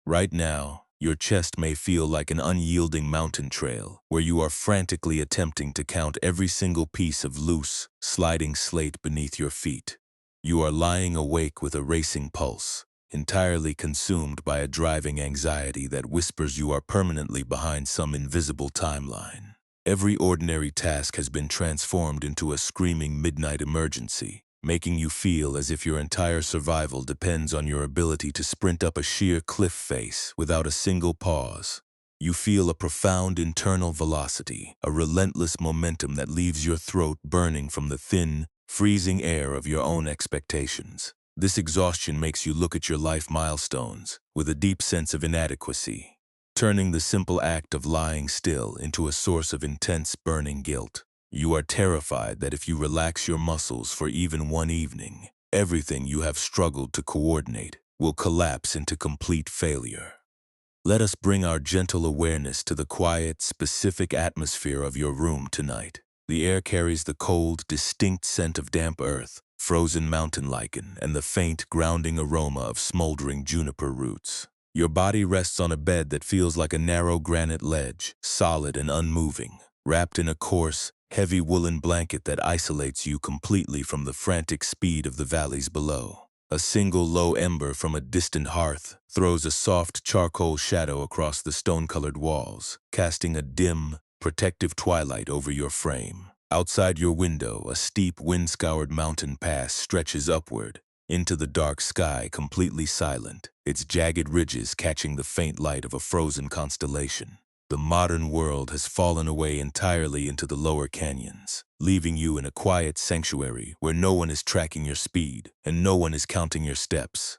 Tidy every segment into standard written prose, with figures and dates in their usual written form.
Right now, your chest may feel like an unyielding mountain trail where you are frantically attempting to count every single piece of loose, sliding slate beneath your feet. You are lying awake with a racing pulse, entirely consumed by a driving anxiety that whispers you are permanently behind some invisible timeline. Every ordinary task has been transformed into a screaming midnight emergency, making you feel as if your entire survival depends on your ability to sprint up a sheer cliff face without a single pause. You feel a profound internal velocity, a relentless momentum that leaves your throat burning from the thin, freezing air of your own expectations. This exhaustion makes you look at your life milestones with a deep sense of inadequacy, turning the simple act of lying still into a source of intense burning guilt. You are terrified that if you relax your muscles for even one evening, everything you have struggled to coordinate will collapse into complete failure. Let us bring our gentle awareness to the quiet, specific atmosphere of your room tonight. The air carries the cold, distinct scent of damp earth, frozen mountain lichen, and the faint, grounding aroma of smoldering juniper roots. Your body rests on a bed that feels like a narrow granite ledge, solid and unmoving, wrapped in a coarse, heavy woolen blanket that isolates you completely from the frantic speed of the valleys below. A single low ember from a distant hearth throws a soft charcoal shadow across the stone-colored walls, casting a dim, protective twilight over your frame. Outside your window, a steep, wind-scoured mountain pass stretches upward into the dark sky, completely silent, its jagged ridges catching the faint light of a frozen constellation. The modern world has fallen away entirely into the lower canyons, leaving you in a quiet sanctuary where no one is tracking your speed and no one is counting your steps.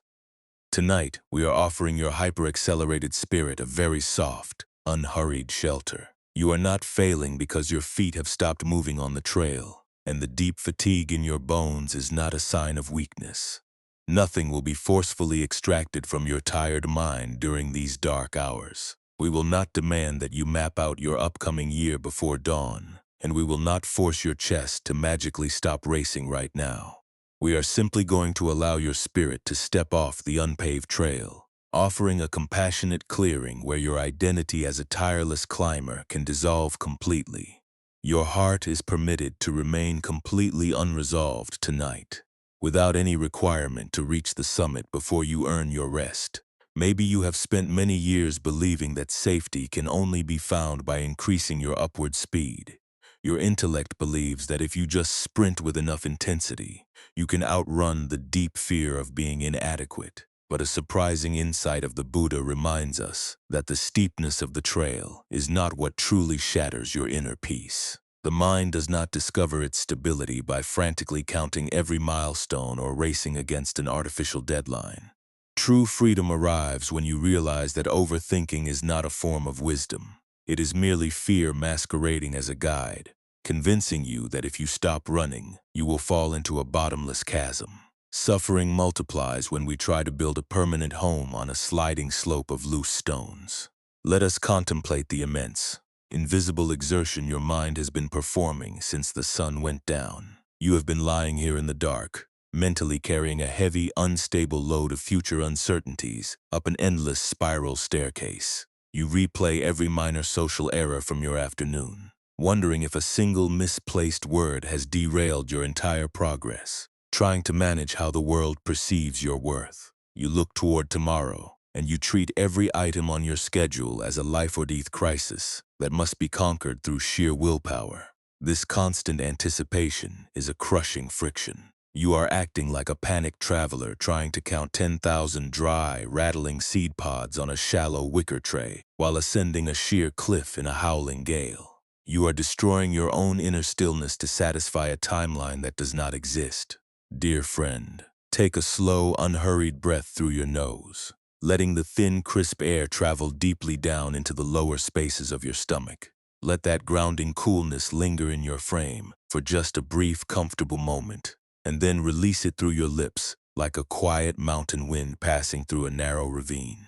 Tonight, we are offering your hyper-accelerated spirit a very soft, unhurried shelter. You are not failing because your feet have stopped moving on the trail, and the deep fatigue in your bones is not a sign of weakness. Nothing will be forcefully extracted from your tired mind during these dark hours. We will not demand that you map out your upcoming year before dawn, and we will not force your chest to magically stop racing right now. We are simply going to allow your spirit to step off the unpaved trail, offering a compassionate clearing where your identity as a tireless climber can dissolve completely. Your heart is permitted to remain completely unresolved tonight, without any requirement to reach the summit before you earn your rest. Maybe you have spent many years believing that safety can only be found by increasing your upward speed. Your intellect believes that if you just sprint with enough intensity, you can outrun the deep fear of being inadequate. But a surprising insight of the Buddha reminds us that the steepness of the trail is not what truly shatters your inner peace. The mind does not discover its stability by frantically counting every milestone or racing against an artificial deadline. True freedom arrives when you realize that overthinking is not a form of wisdom. It is merely fear masquerading as a guide, convincing you that if you stop running, you will fall into a bottomless chasm. Suffering multiplies when we try to build a permanent home on a sliding slope of loose stones. Let us contemplate the immense, invisible exertion your mind has been performing since the sun went down. You have been lying here in the dark, mentally carrying a heavy, unstable load of future uncertainties up an endless spiral staircase. You replay every minor social error from your afternoon, wondering if a single misplaced word has derailed your entire progress, trying to manage how the world perceives your worth. You look toward tomorrow, and you treat every item on your schedule as a life-or-death crisis that must be conquered through sheer willpower. This constant anticipation is a crushing friction. You are acting like a panicked traveler trying to count 10,000 dry, rattling seed pods on a shallow wicker tray while ascending a sheer cliff in a howling gale. You are destroying your own inner stillness to satisfy a timeline that does not exist. Dear friend, take a slow, unhurried breath through your nose, letting the thin, crisp air travel deeply down into the lower spaces of your stomach. Let that grounding coolness linger in your frame for just a brief, comfortable moment, and then release it through your lips like a quiet mountain wind passing through a narrow ravine.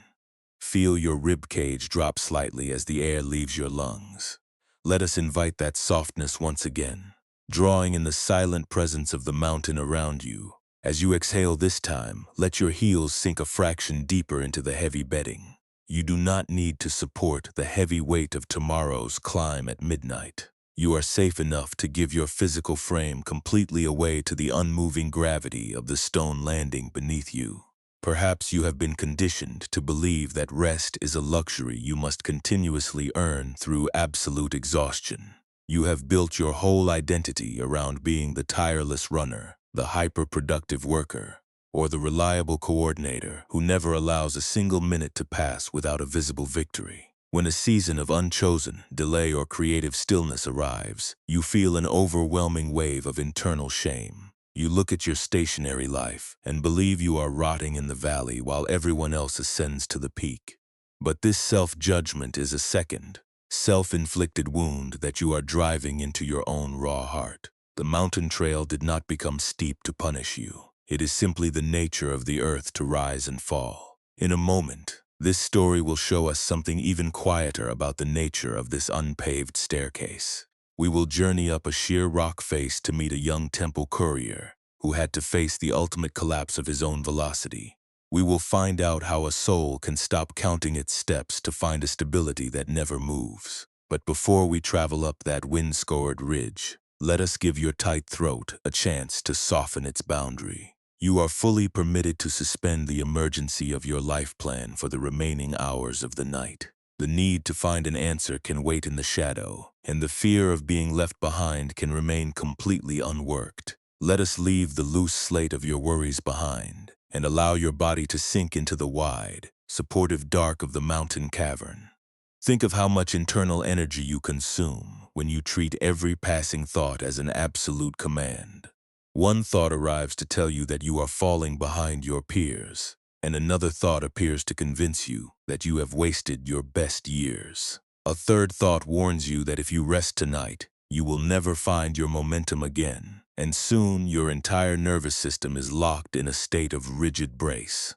Feel your rib cage drop slightly as the air leaves your lungs. Let us invite that softness once again, drawing in the silent presence of the mountain around you. As you exhale this time, let your heels sink a fraction deeper into the heavy bedding. You do not need to support the heavy weight of tomorrow's climb at midnight. You are safe enough to give your physical frame completely away to the unmoving gravity of the stone landing beneath you. Perhaps you have been conditioned to believe that rest is a luxury you must continuously earn through absolute exhaustion. You have built your whole identity around being the tireless runner, the hyper-productive worker, or the reliable coordinator who never allows a single minute to pass without a visible victory. When a season of unchosen, delay, or creative stillness arrives, you feel an overwhelming wave of internal shame. You look at your stationary life and believe you are rotting in the valley while everyone else ascends to the peak. But this self-judgment is a second, self-inflicted wound that you are driving into your own raw heart. The mountain trail did not become steep to punish you. It is simply the nature of the earth to rise and fall. In a moment, this story will show us something even quieter about the nature of this unpaved staircase. We will journey up a sheer rock face to meet a young temple courier who had to face the ultimate collapse of his own velocity. We will find out how a soul can stop counting its steps to find a stability that never moves. But before we travel up that wind-scored ridge, let us give your tight throat a chance to soften its boundary. You are fully permitted to suspend the emergency of your life plan for the remaining hours of the night. The need to find an answer can wait in the shadow, and the fear of being left behind can remain completely unworked. Let us leave the loose slate of your worries behind, and allow your body to sink into the wide, supportive dark of the mountain cavern. Think of how much internal energy you consume when you treat every passing thought as an absolute command. One thought arrives to tell you that you are falling behind your peers, and another thought appears to convince you that you have wasted your best years. A third thought warns you that if you rest tonight, you will never find your momentum again, and soon your entire nervous system is locked in a state of rigid brace.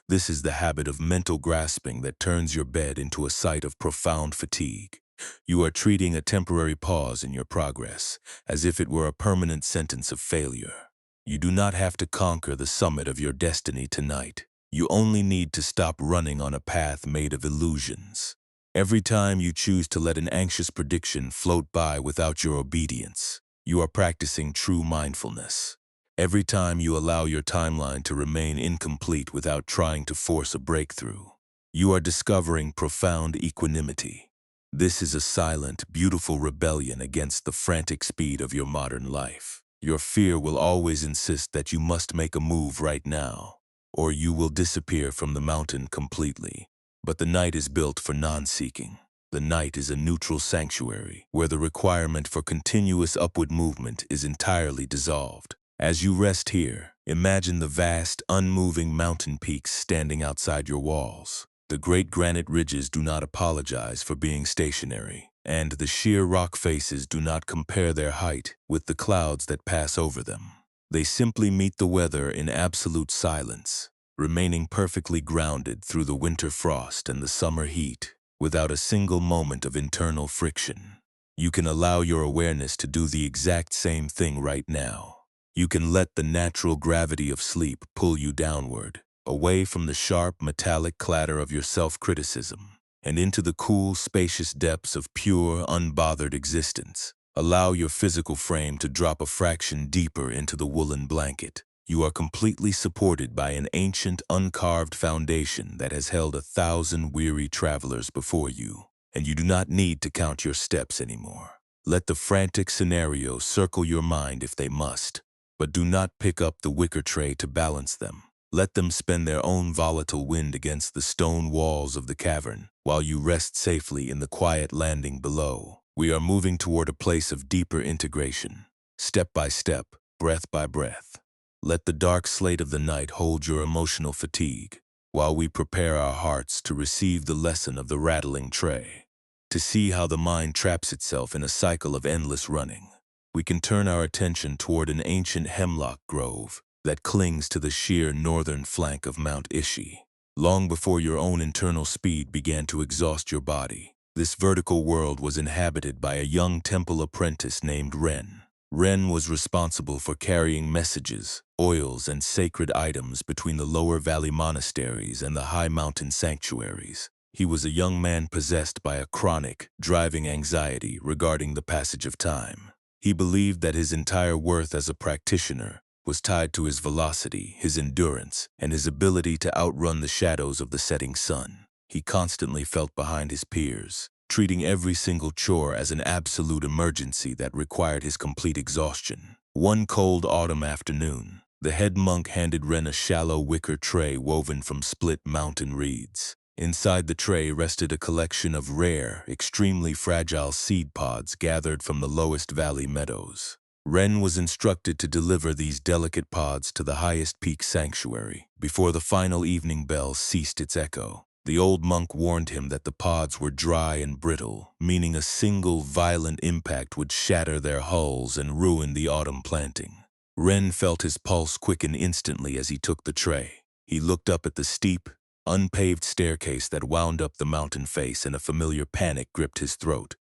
This is the habit of mental grasping that turns your bed into a site of profound fatigue. You are treating a temporary pause in your progress as if it were a permanent sentence of failure. You do not have to conquer the summit of your destiny tonight. You only need to stop running on a path made of illusions. Every time you choose to let an anxious prediction float by without your obedience, you are practicing true mindfulness. Every time you allow your timeline to remain incomplete without trying to force a breakthrough, you are discovering profound equanimity. This is a silent, beautiful rebellion against the frantic speed of your modern life. Your fear will always insist that you must make a move right now, or you will disappear from the mountain completely. But the night is built for non-seeking. The night is a neutral sanctuary where the requirement for continuous upward movement is entirely dissolved. As you rest here, imagine the vast, unmoving mountain peaks standing outside your walls. The great granite ridges do not apologize for being stationary, and the sheer rock faces do not compare their height with the clouds that pass over them. They simply meet the weather in absolute silence, remaining perfectly grounded through the winter frost and the summer heat, without a single moment of internal friction. You can allow your awareness to do the exact same thing right now. You can let the natural gravity of sleep pull you downward, away from the sharp, metallic clatter of your self-criticism, and into the cool, spacious depths of pure, unbothered existence. Allow your physical frame to drop a fraction deeper into the woolen blanket. You are completely supported by an ancient, uncarved foundation that has held 1,000 weary travelers before you, and you do not need to count your steps anymore. Let the frantic scenarios circle your mind if they must, but do not pick up the wicker tray to balance them. Let them spin their own volatile wind against the stone walls of the cavern, while you rest safely in the quiet landing below. We are moving toward a place of deeper integration, step by step, breath by breath. Let the dark slate of the night hold your emotional fatigue, while we prepare our hearts to receive the lesson of the rattling tray. To see how the mind traps itself in a cycle of endless running, we can turn our attention toward an ancient hemlock grove that clings to the sheer northern flank of Mount Ishi. Long before your own internal speed began to exhaust your body, this vertical world was inhabited by a young temple apprentice named Ren. Ren was responsible for carrying messages, oils, and sacred items between the lower valley monasteries and the high mountain sanctuaries. He was a young man possessed by a chronic, driving anxiety regarding the passage of time. He believed that his entire worth as a practitioner was tied to his velocity, his endurance, and his ability to outrun the shadows of the setting sun. He constantly felt behind his peers, treating every single chore as an absolute emergency that required his complete exhaustion. One cold autumn afternoon, the head monk handed Ren a shallow wicker tray woven from split mountain reeds. Inside the tray rested a collection of rare, extremely fragile seed pods gathered from the lowest valley meadows. Ren was instructed to deliver these delicate pods to the highest peak sanctuary before the final evening bell ceased its echo. The old monk warned him that the pods were dry and brittle, meaning a single violent impact would shatter their hulls and ruin the autumn planting. Ren felt his pulse quicken instantly as he took the tray. He looked up at the steep, unpaved staircase that wound up the mountain face, and a familiar panic gripped his throat.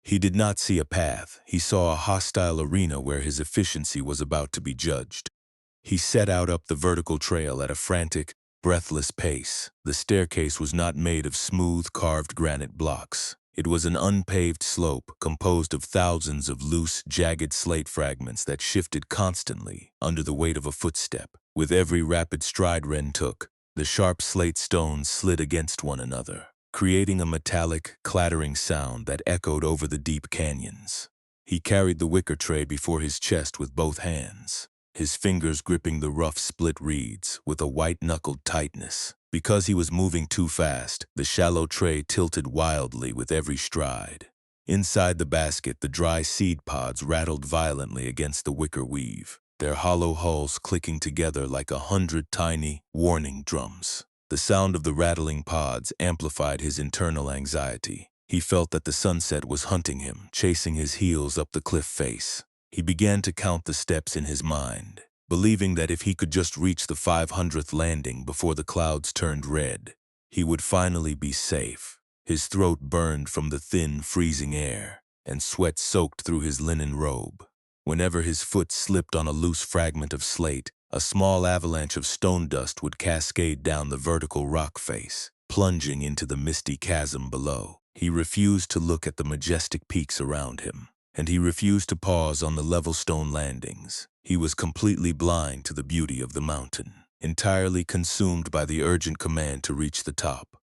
He did not see a path. He saw a hostile arena where his efficiency was about to be judged. He set out up the vertical trail at a frantic, breathless pace. The staircase was not made of smooth, carved granite blocks. It was an unpaved slope composed of thousands of loose, jagged slate fragments that shifted constantly under the weight of a footstep. With every rapid stride Ren took, the sharp slate stones slid against one another, creating a metallic, clattering sound that echoed over the deep canyons. He carried the wicker tray before his chest with both hands, his fingers gripping the rough split reeds with a white-knuckled tightness. Because he was moving too fast, the shallow tray tilted wildly with every stride. Inside the basket, the dry seed pods rattled violently against the wicker weave, their hollow hulls clicking together like 100 tiny, warning drums. The sound of the rattling pods amplified his internal anxiety. He felt that the sunset was hunting him, chasing his heels up the cliff face. He began to count the steps in his mind, believing that if he could just reach the 500th landing before the clouds turned red, he would finally be safe. His throat burned from the thin, freezing air, and sweat soaked through his linen robe. Whenever his foot slipped on a loose fragment of slate, a small avalanche of stone dust would cascade down the vertical rock face, plunging into the misty chasm below. He refused to look at the majestic peaks around him, and he refused to pause on the level stone landings. He was completely blind to the beauty of the mountain, entirely consumed by the urgent command to reach the top.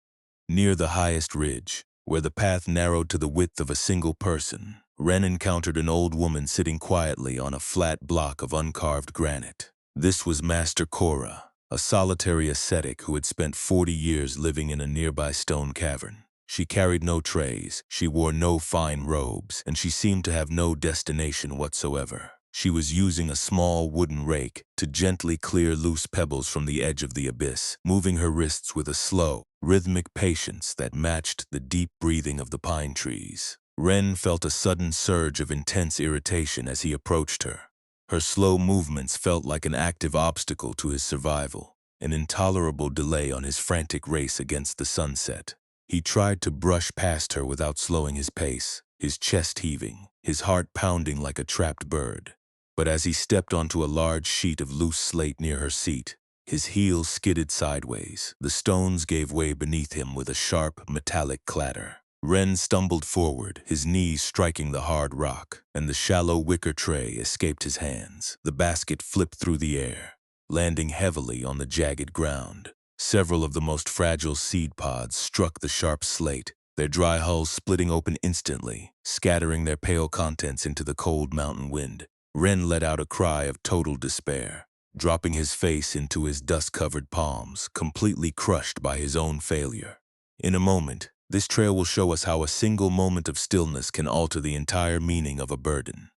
Near the highest ridge, where the path narrowed to the width of a single person, Ren encountered an old woman sitting quietly on a flat block of uncarved granite. This was Master Cora, a solitary ascetic who had spent 40 years living in a nearby stone cavern. She carried no trays, she wore no fine robes, and she seemed to have no destination whatsoever. She was using a small wooden rake to gently clear loose pebbles from the edge of the abyss, moving her wrists with a slow, rhythmic patience that matched the deep breathing of the pine trees. Ren felt a sudden surge of intense irritation as he approached her. Her slow movements felt like an active obstacle to his survival, an intolerable delay on his frantic race against the sunset. He tried to brush past her without slowing his pace, his chest heaving, his heart pounding like a trapped bird. But as he stepped onto a large sheet of loose slate near her seat, his heels skidded sideways. The stones gave way beneath him with a sharp, metallic clatter. Ren stumbled forward, his knees striking the hard rock, and the shallow wicker tray escaped his hands. The basket flipped through the air, landing heavily on the jagged ground. Several of the most fragile seed pods struck the sharp slate, their dry hulls splitting open instantly, scattering their pale contents into the cold mountain wind. Ren let out a cry of total despair, dropping his face into his dust-covered palms, completely crushed by his own failure. In a moment, this trail will show us how a single moment of stillness can alter the entire meaning of a burden.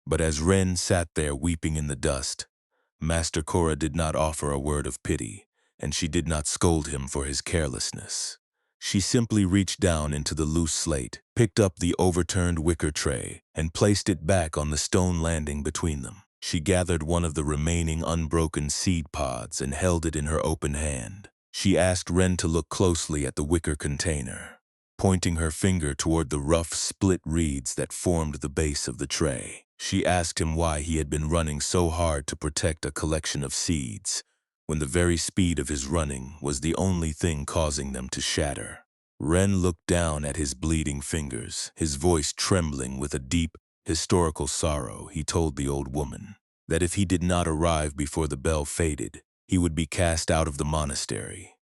But as Ren sat there weeping in the dust, Master Cora did not offer a word of pity, and she did not scold him for his carelessness. She simply reached down into the loose slate, picked up the overturned wicker tray, and placed it back on the stone landing between them. She gathered one of the remaining unbroken seed pods and held it in her open hand. She asked Ren to look closely at the wicker container, pointing her finger toward the rough, split reeds that formed the base of the tray. She asked him why he had been running so hard to protect a collection of seeds, when the very speed of his running was the only thing causing them to shatter. Ren looked down at his bleeding fingers, his voice trembling with a deep, historical sorrow. He told the old woman that if he did not arrive before the bell faded, he would be cast out of the monastery.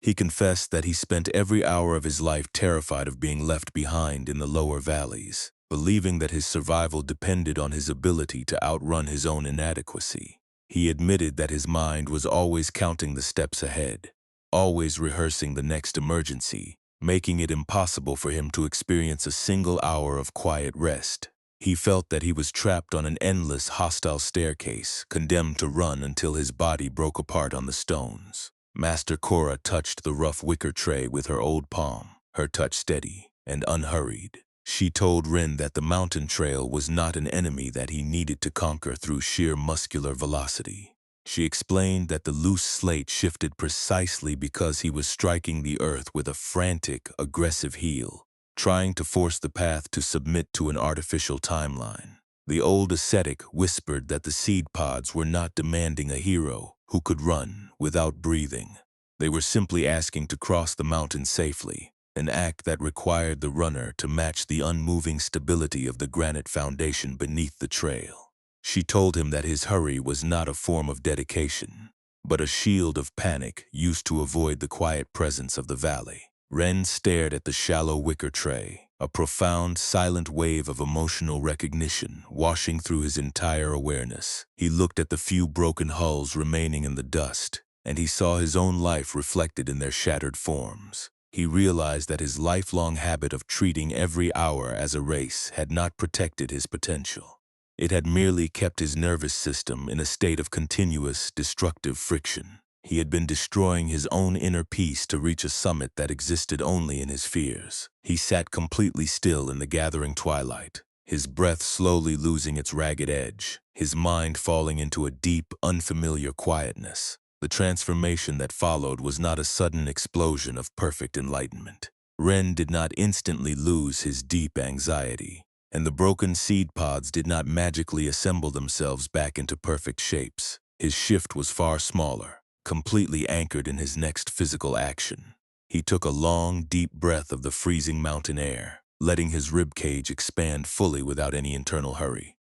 He confessed that he spent every hour of his life terrified of being left behind in the lower valleys, believing that his survival depended on his ability to outrun his own inadequacy. He admitted that his mind was always counting the steps ahead, always rehearsing the next emergency, making it impossible for him to experience a single hour of quiet rest. He felt that he was trapped on an endless, hostile staircase, condemned to run until his body broke apart on the stones. Master Cora touched the rough wicker tray with her old palm, her touch steady and unhurried. She told Ren that the mountain trail was not an enemy that he needed to conquer through sheer muscular velocity. She explained that the loose slate shifted precisely because he was striking the earth with a frantic, aggressive heel, trying to force the path to submit to an artificial timeline. The old ascetic whispered that the seed pods were not demanding a hero who could run without breathing. They were simply asking to cross the mountain safely, an act that required the runner to match the unmoving stability of the granite foundation beneath the trail. She told him that his hurry was not a form of dedication, but a shield of panic used to avoid the quiet presence of the valley. Ren stared at the shallow wicker tray, a profound, silent wave of emotional recognition washing through his entire awareness. He looked at the few broken hulls remaining in the dust, and he saw his own life reflected in their shattered forms. He realized that his lifelong habit of treating every hour as a race had not protected his potential. It had merely kept his nervous system in a state of continuous, destructive friction. He had been destroying his own inner peace to reach a summit that existed only in his fears. He sat completely still in the gathering twilight, his breath slowly losing its ragged edge, his mind falling into a deep, unfamiliar quietness. The transformation that followed was not a sudden explosion of perfect enlightenment. Ren did not instantly lose his deep anxiety, and the broken seed pods did not magically assemble themselves back into perfect shapes. His shift was far smaller, completely anchored in his next physical action. He took a long, deep breath of the freezing mountain air, letting his ribcage expand fully without any internal hurry.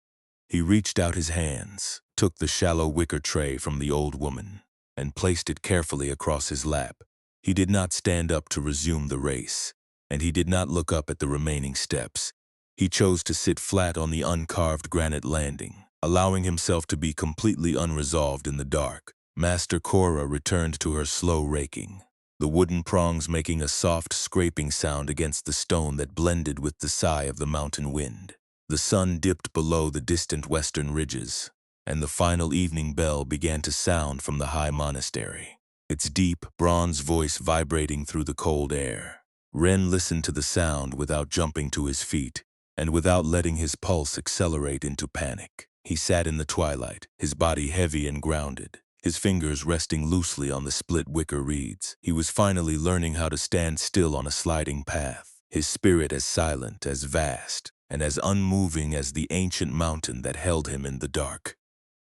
He reached out his hands, took the shallow wicker tray from the old woman, and placed it carefully across his lap. He did not stand up to resume the race, and he did not look up at the remaining steps. He chose to sit flat on the uncarved granite landing, allowing himself to be completely unresolved in the dark. Master Cora returned to her slow raking, the wooden prongs making a soft scraping sound against the stone that blended with the sigh of the mountain wind. The sun dipped below the distant western ridges, and the final evening bell began to sound from the high monastery, its deep, bronze voice vibrating through the cold air. Ren listened to the sound without jumping to his feet, and without letting his pulse accelerate into panic. He sat in the twilight, his body heavy and grounded, his fingers resting loosely on the split wicker reeds. He was finally learning how to stand still on a sliding path, his spirit as silent, as vast, and as unmoving as the ancient mountain that held him in the dark.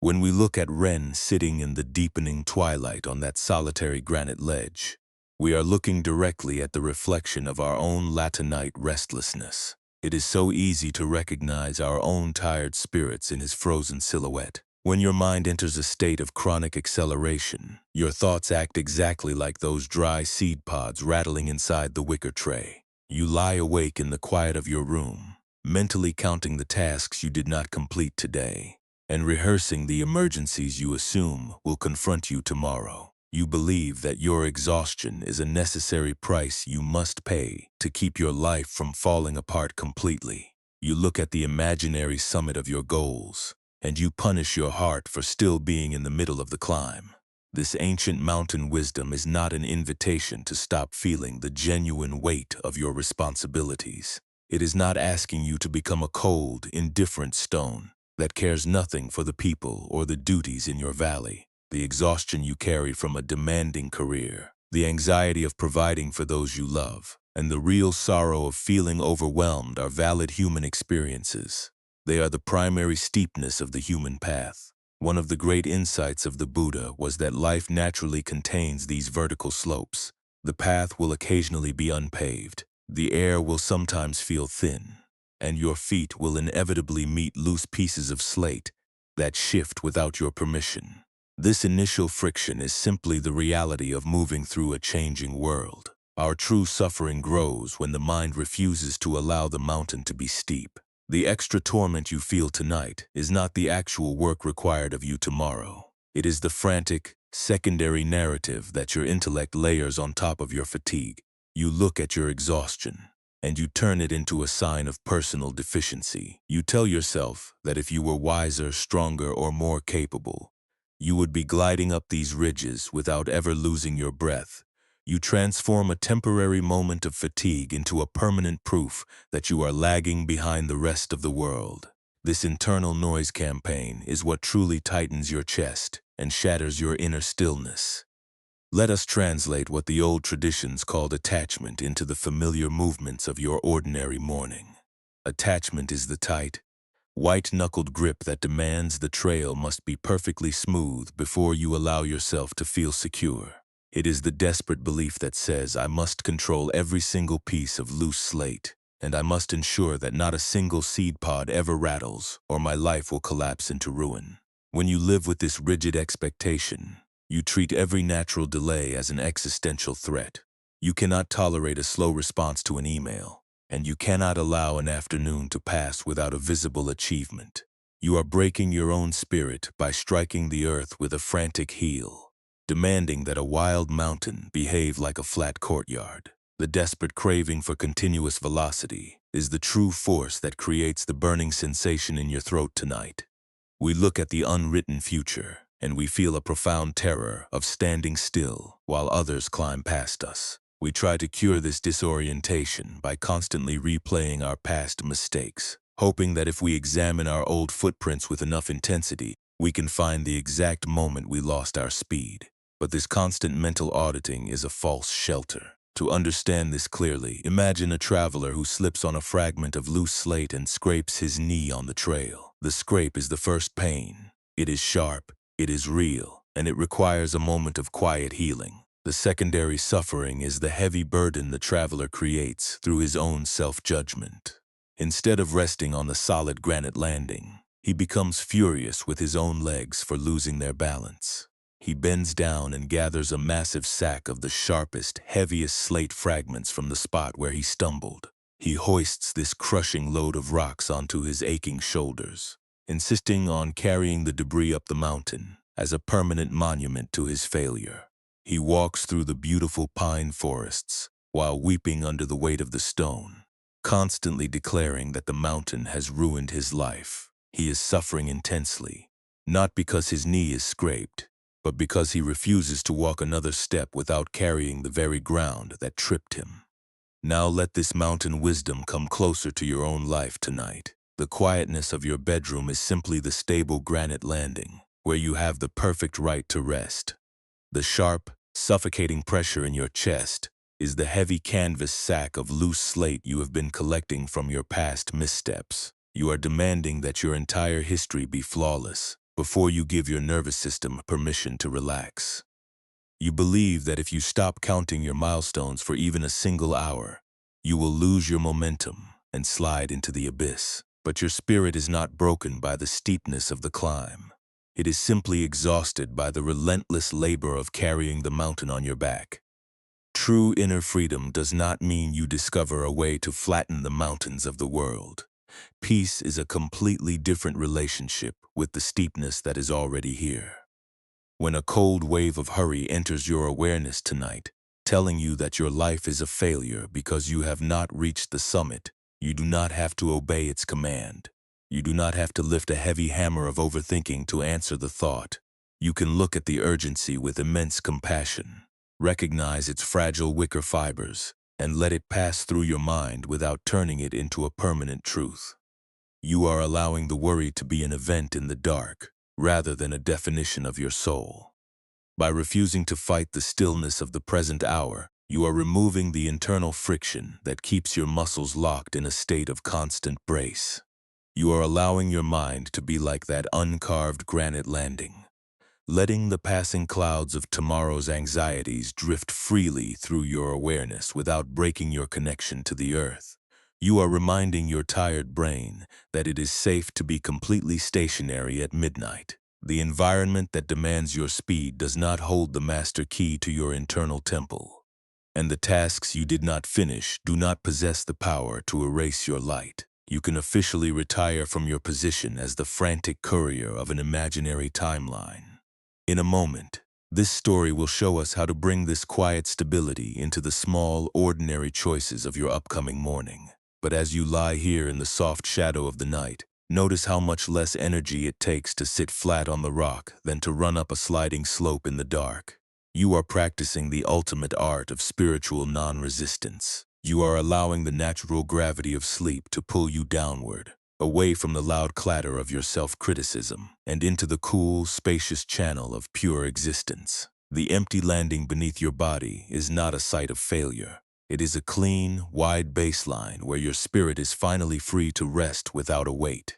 When we look at Ren sitting in the deepening twilight on that solitary granite ledge, we are looking directly at the reflection of our own Latinite restlessness. It is so easy to recognize our own tired spirits in his frozen silhouette. When your mind enters a state of chronic acceleration, your thoughts act exactly like those dry seed pods rattling inside the wicker tray. You lie awake in the quiet of your room, mentally counting the tasks you did not complete today, and rehearsing the emergencies you assume will confront you tomorrow. You believe that your exhaustion is a necessary price you must pay to keep your life from falling apart completely. You look at the imaginary summit of your goals, and you punish your heart for still being in the middle of the climb. This ancient mountain wisdom is not an invitation to stop feeling the genuine weight of your responsibilities. It is not asking you to become a cold, indifferent stone that cares nothing for the people or the duties in your valley. The exhaustion you carry from a demanding career, the anxiety of providing for those you love, and the real sorrow of feeling overwhelmed are valid human experiences. They are the primary steepness of the human path. One of the great insights of the Buddha was that life naturally contains these vertical slopes, The path will occasionally be unpaved, the air will sometimes feel thin, and your feet will inevitably meet loose pieces of slate that shift without your permission. This initial friction is simply the reality of moving through a changing world. Our true suffering grows when the mind refuses to allow the mountain to be steep. The extra torment you feel tonight is not the actual work required of you tomorrow. It is the frantic, secondary narrative that your intellect layers on top of your fatigue. You look at your exhaustion, and you turn it into a sign of personal deficiency. You tell yourself that if you were wiser, stronger, or more capable, you would be gliding up these ridges without ever losing your breath. You transform a temporary moment of fatigue into a permanent proof that you are lagging behind the rest of the world. This internal noise campaign is what truly tightens your chest and shatters your inner stillness. Let us translate what the old traditions called attachment into the familiar movements of your ordinary morning. Attachment is the tight, white-knuckled grip that demands the trail must be perfectly smooth before you allow yourself to feel secure. It is the desperate belief that says, I must control every single piece of loose slate, and I must ensure that not a single seed pod ever rattles, or my life will collapse into ruin. When you live with this rigid expectation, you treat every natural delay as an existential threat. You cannot tolerate a slow response to an email, and you cannot allow an afternoon to pass without a visible achievement. You are breaking your own spirit by striking the earth with a frantic heel, demanding that a wild mountain behave like a flat courtyard. The desperate craving for continuous velocity is the true force that creates the burning sensation in your throat tonight. We look at the unwritten future, and we feel a profound terror of standing still while others climb past us. We try to cure this disorientation by constantly replaying our past mistakes, hoping that if we examine our old footprints with enough intensity, we can find the exact moment we lost our speed. But this constant mental auditing is a false shelter. To understand this clearly, imagine a traveler who slips on a fragment of loose slate and scrapes his knee on the trail. The scrape is the first pain. It is sharp, it is real, and it requires a moment of quiet healing. The secondary suffering is the heavy burden the traveler creates through his own self-judgment. Instead of resting on the solid granite landing, he becomes furious with his own legs for losing their balance. He bends down and gathers a massive sack of the sharpest, heaviest slate fragments from the spot where he stumbled. He hoists this crushing load of rocks onto his aching shoulders, insisting on carrying the debris up the mountain as a permanent monument to his failure. He walks through the beautiful pine forests while weeping under the weight of the stone, constantly declaring that the mountain has ruined his life. He is suffering intensely, not because his knee is scraped, but because he refuses to walk another step without carrying the very ground that tripped him. Now let this mountain wisdom come closer to your own life tonight. The quietness of your bedroom is simply the stable granite landing, where you have the perfect right to rest. The sharp, suffocating pressure in your chest is the heavy canvas sack of loose slate you have been collecting from your past missteps. You are demanding that your entire history be flawless before you give your nervous system permission to relax. You believe that if you stop counting your milestones for even a single hour, you will lose your momentum and slide into the abyss. But your spirit is not broken by the steepness of the climb. It is simply exhausted by the relentless labor of carrying the mountain on your back. True inner freedom does not mean you discover a way to flatten the mountains of the world. Peace is a completely different relationship with the steepness that is already here. When a cold wave of hurry enters your awareness tonight, telling you that your life is a failure because you have not reached the summit, you do not have to obey its command. You do not have to lift a heavy hammer of overthinking to answer the thought. You can look at the urgency with immense compassion, recognize its fragile wicker fibers, and let it pass through your mind without turning it into a permanent truth. You are allowing the worry to be an event in the dark, rather than a definition of your soul. By refusing to fight the stillness of the present hour, you are removing the internal friction that keeps your muscles locked in a state of constant brace. You are allowing your mind to be like that uncarved granite landing, letting the passing clouds of tomorrow's anxieties drift freely through your awareness without breaking your connection to the earth. You are reminding your tired brain that it is safe to be completely stationary at midnight. The environment that demands your speed does not hold the master key to your internal temple, and the tasks you did not finish do not possess the power to erase your light. You can officially retire from your position as the frantic courier of an imaginary timeline. In a moment, this story will show us how to bring this quiet stability into the small, ordinary choices of your upcoming morning. But as you lie here in the soft shadow of the night, notice how much less energy it takes to sit flat on the rock than to run up a sliding slope in the dark. You are practicing the ultimate art of spiritual non-resistance. You are allowing the natural gravity of sleep to pull you downward, away from the loud clatter of your self-criticism, and into the cool, spacious channel of pure existence. The empty landing beneath your body is not a site of failure. It is a clean, wide baseline where your spirit is finally free to rest without a weight.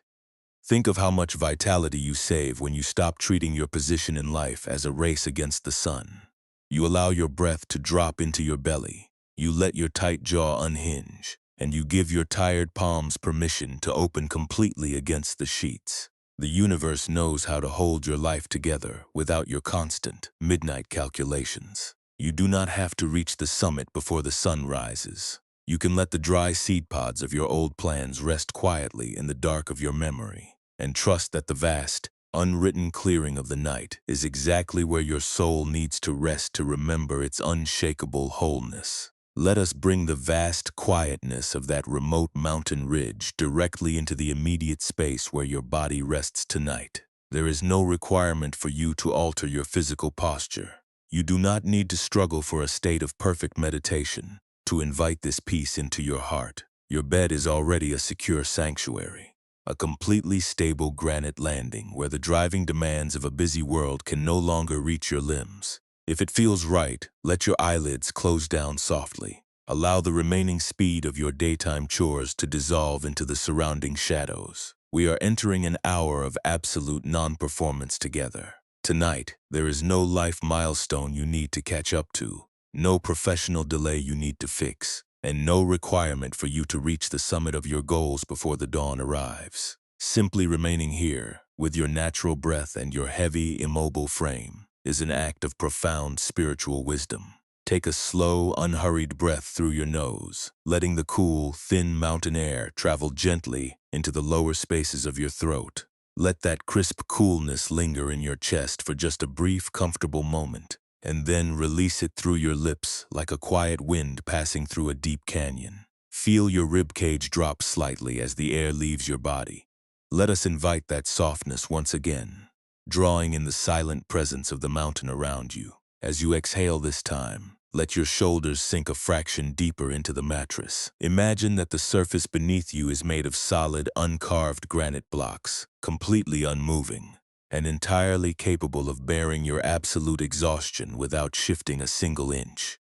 Think of how much vitality you save when you stop treating your position in life as a race against the sun. You allow your breath to drop into your belly. You let your tight jaw unhinge, and you give your tired palms permission to open completely against the sheets. The universe knows how to hold your life together without your constant midnight calculations. You do not have to reach the summit before the sun rises. You can let the dry seed pods of your old plans rest quietly in the dark of your memory, and trust that the vast, unwritten clearing of the night is exactly where your soul needs to rest to remember its unshakable wholeness. Let us bring the vast quietness of that remote mountain ridge directly into the immediate space where your body rests tonight. There is no requirement for you to alter your physical posture. You do not need to struggle for a state of perfect meditation to invite this peace into your heart. Your bed is already a secure sanctuary, a completely stable granite landing where the driving demands of a busy world can no longer reach your limbs. If it feels right, let your eyelids close down softly. Allow the remaining speed of your daytime chores to dissolve into the surrounding shadows. We are entering an hour of absolute non-performance together. Tonight, there is no life milestone you need to catch up to, no professional delay you need to fix, and no requirement for you to reach the summit of your goals before the dawn arrives. Simply remaining here, with your natural breath and your heavy, immobile frame, is an act of profound spiritual wisdom. Take a slow, unhurried breath through your nose, letting the cool, thin mountain air travel gently into the lower spaces of your throat. Let that crisp coolness linger in your chest for just a brief, comfortable moment, and then release it through your lips like a quiet wind passing through a deep canyon. Feel your ribcage drop slightly as the air leaves your body. Let us invite that softness once again, drawing in the silent presence of the mountain around you. As you exhale this time, let your shoulders sink a fraction deeper into the mattress. Imagine that the surface beneath you is made of solid, uncarved granite blocks, completely unmoving, and entirely capable of bearing your absolute exhaustion without shifting a single inch.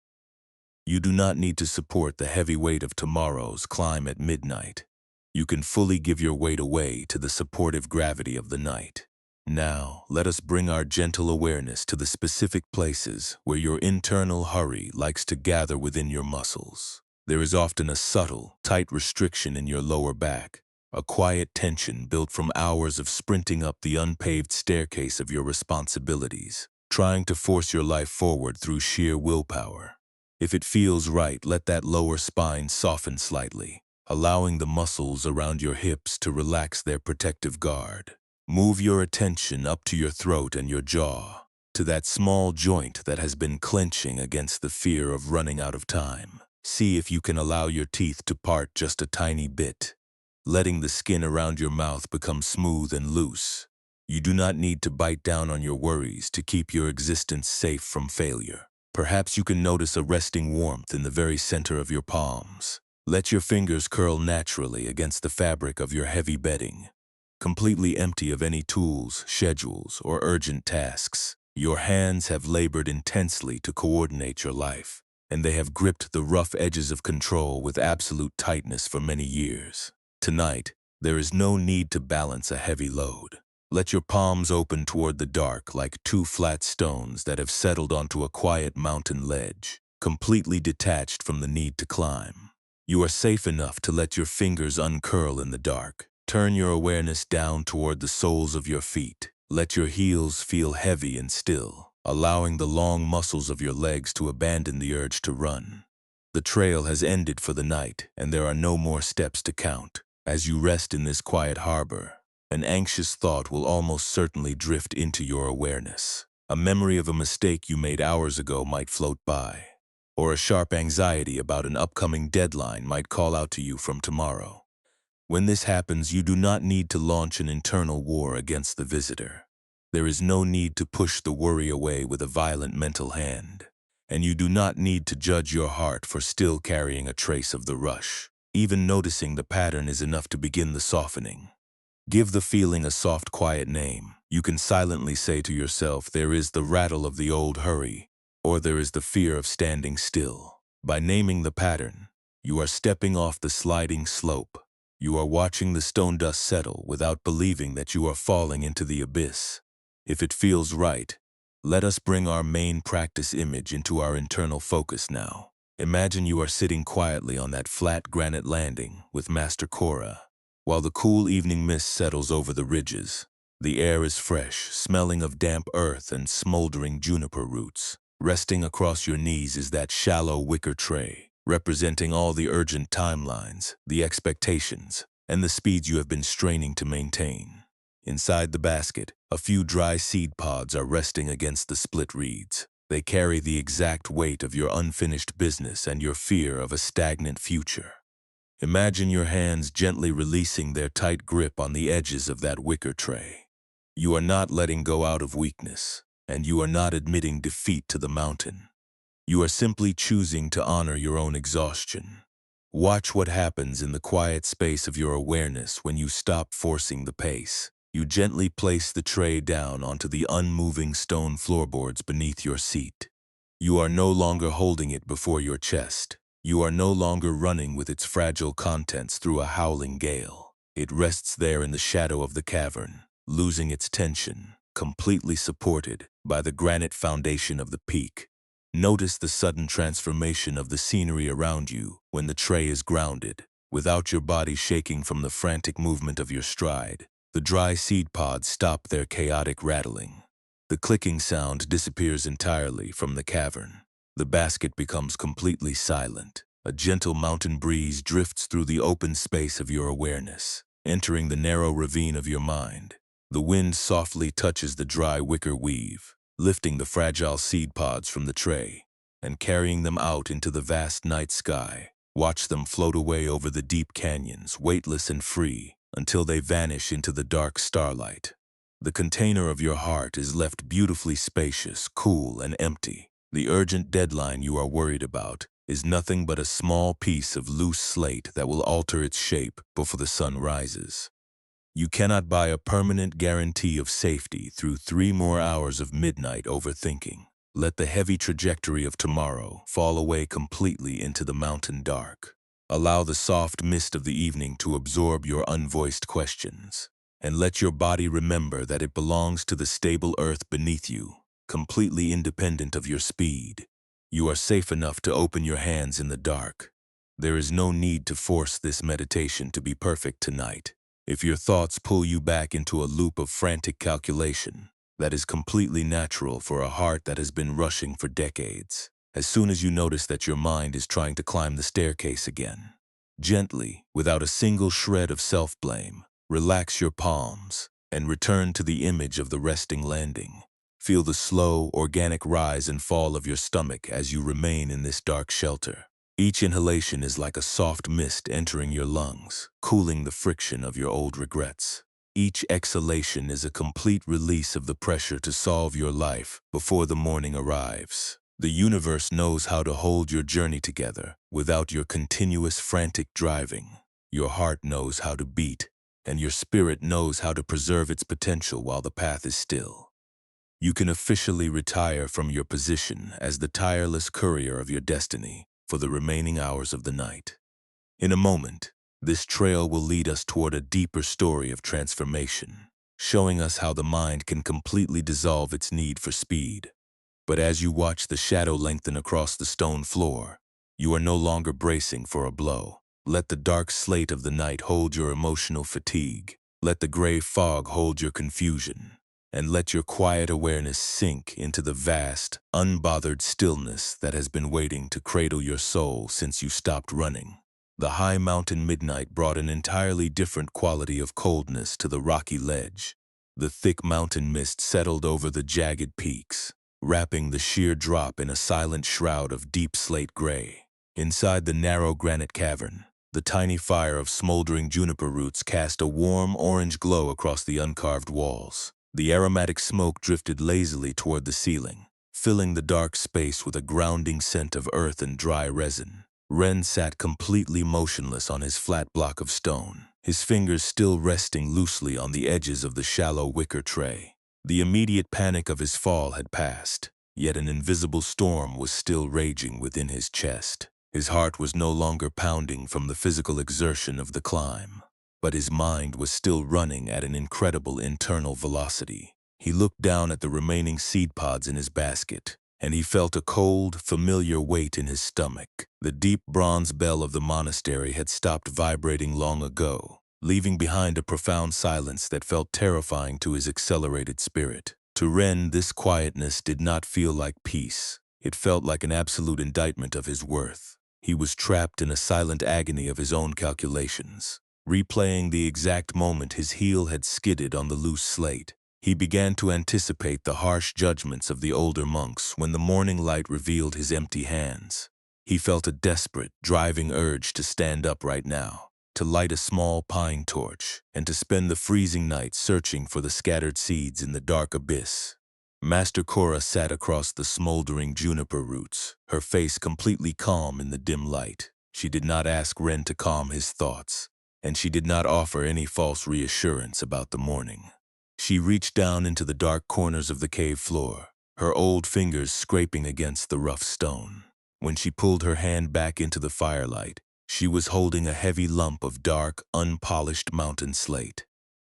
You do not need to support the heavy weight of tomorrow's climb at midnight. You can fully give your weight away to the supportive gravity of the night. Now, let us bring our gentle awareness to the specific places where your internal hurry likes to gather within your muscles. There is often a subtle, tight restriction in your lower back, a quiet tension built from hours of sprinting up the unpaved staircase of your responsibilities, trying to force your life forward through sheer willpower. If it feels right, let that lower spine soften slightly, allowing the muscles around your hips to relax their protective guard. Move your attention up to your throat and your jaw, to that small joint that has been clenching against the fear of running out of time. See if you can allow your teeth to part just a tiny bit, letting the skin around your mouth become smooth and loose. You do not need to bite down on your worries to keep your existence safe from failure. Perhaps you can notice a resting warmth in the very center of your palms. Let your fingers curl naturally against the fabric of your heavy bedding, completely empty of any tools, schedules, or urgent tasks. Your hands have labored intensely to coordinate your life, and they have gripped the rough edges of control with absolute tightness for many years. Tonight, there is no need to balance a heavy load. Let your palms open toward the dark like two flat stones that have settled onto a quiet mountain ledge, completely detached from the need to climb. You are safe enough to let your fingers uncurl in the dark. Turn your awareness down toward the soles of your feet. Let your heels feel heavy and still, allowing the long muscles of your legs to abandon the urge to run. The trail has ended for the night, and there are no more steps to count. As you rest in this quiet harbor, an anxious thought will almost certainly drift into your awareness. A memory of a mistake you made hours ago might float by, or a sharp anxiety about an upcoming deadline might call out to you from tomorrow. When this happens, you do not need to launch an internal war against the visitor. There is no need to push the worry away with a violent mental hand, and you do not need to judge your heart for still carrying a trace of the rush. Even noticing the pattern is enough to begin the softening. Give the feeling a soft, quiet name. You can silently say to yourself, there is the rattle of the old hurry, or there is the fear of standing still. By naming the pattern, you are stepping off the sliding slope. You are watching the stone dust settle without believing that you are falling into the abyss. If it feels right, let us bring our main practice image into our internal focus now. Imagine you are sitting quietly on that flat granite landing with Master Cora. While the cool evening mist settles over the ridges, the air is fresh, smelling of damp earth and smoldering juniper roots. Resting across your knees is that shallow wicker tray, representing all the urgent timelines, the expectations, and the speeds you have been straining to maintain. Inside the basket, a few dry seed pods are resting against the split reeds. They carry the exact weight of your unfinished business and your fear of a stagnant future. Imagine your hands gently releasing their tight grip on the edges of that wicker tray. You are not letting go out of weakness, and you are not admitting defeat to the mountain. You are simply choosing to honor your own exhaustion. Watch what happens in the quiet space of your awareness when you stop forcing the pace. You gently place the tray down onto the unmoving stone floorboards beneath your seat. You are no longer holding it before your chest. You are no longer running with its fragile contents through a howling gale. It rests there in the shadow of the cavern, losing its tension, completely supported by the granite foundation of the peak. Notice the sudden transformation of the scenery around you when the tray is grounded. Without your body shaking from the frantic movement of your stride, the dry seed pods stop their chaotic rattling. The clicking sound disappears entirely from the cavern. The basket becomes completely silent. A gentle mountain breeze drifts through the open space of your awareness, entering the narrow ravine of your mind. The wind softly touches the dry wicker weave, lifting the fragile seed pods from the tray and carrying them out into the vast night sky. Watch them float away over the deep canyons, weightless and free, until they vanish into the dark starlight. The container of your heart is left beautifully spacious, cool, and empty. The urgent deadline you are worried about is nothing but a small piece of loose slate that will alter its shape before the sun rises. You cannot buy a permanent guarantee of safety through 3 more hours of midnight overthinking. Let the heavy trajectory of tomorrow fall away completely into the mountain dark. Allow the soft mist of the evening to absorb your unvoiced questions, and let your body remember that it belongs to the stable earth beneath you, completely independent of your speed. You are safe enough to open your hands in the dark. There is no need to force this meditation to be perfect tonight. If your thoughts pull you back into a loop of frantic calculation, that is completely natural for a heart that has been rushing for decades. As soon as you notice that your mind is trying to climb the staircase again, gently, without a single shred of self-blame, relax your palms and return to the image of the resting landing. Feel the slow, organic rise and fall of your stomach as you remain in this dark shelter. Each inhalation is like a soft mist entering your lungs, cooling the friction of your old regrets. Each exhalation is a complete release of the pressure to solve your life before the morning arrives. The universe knows how to hold your journey together without your continuous frantic driving. Your heart knows how to beat, and your spirit knows how to preserve its potential while the path is still. You can officially retire from your position as the tireless courier of your destiny for the remaining hours of the night. In a moment, this trail will lead us toward a deeper story of transformation, showing us how the mind can completely dissolve its need for speed. But as you watch the shadow lengthen across the stone floor, you are no longer bracing for a blow. Let the dark slate of the night hold your emotional fatigue. Let the gray fog hold your confusion. And let your quiet awareness sink into the vast, unbothered stillness that has been waiting to cradle your soul since you stopped running. The high mountain midnight brought an entirely different quality of coldness to the rocky ledge. The thick mountain mist settled over the jagged peaks, wrapping the sheer drop in a silent shroud of deep slate gray. Inside the narrow granite cavern, the tiny fire of smoldering juniper roots cast a warm orange glow across the uncarved walls. The aromatic smoke drifted lazily toward the ceiling, filling the dark space with a grounding scent of earth and dry resin. Ren sat completely motionless on his flat block of stone, his fingers still resting loosely on the edges of the shallow wicker tray. The immediate panic of his fall had passed, yet an invisible storm was still raging within his chest. His heart was no longer pounding from the physical exertion of the climb, but his mind was still running at an incredible internal velocity. He looked down at the remaining seed pods in his basket, and he felt a cold, familiar weight in his stomach. The deep bronze bell of the monastery had stopped vibrating long ago, leaving behind a profound silence that felt terrifying to his accelerated spirit. To Ren, this quietness did not feel like peace. It felt like an absolute indictment of his worth. He was trapped in a silent agony of his own calculations, replaying the exact moment his heel had skidded on the loose slate. He began to anticipate the harsh judgments of the older monks when the morning light revealed his empty hands. He felt a desperate, driving urge to stand up right now, to light a small pine torch, and to spend the freezing night searching for the scattered seeds in the dark abyss. Master Cora sat across the smoldering juniper roots, her face completely calm in the dim light. She did not ask Ren to calm his thoughts, and she did not offer any false reassurance about the morning. She reached down into the dark corners of the cave floor, her old fingers scraping against the rough stone. When she pulled her hand back into the firelight, she was holding a heavy lump of dark, unpolished mountain slate.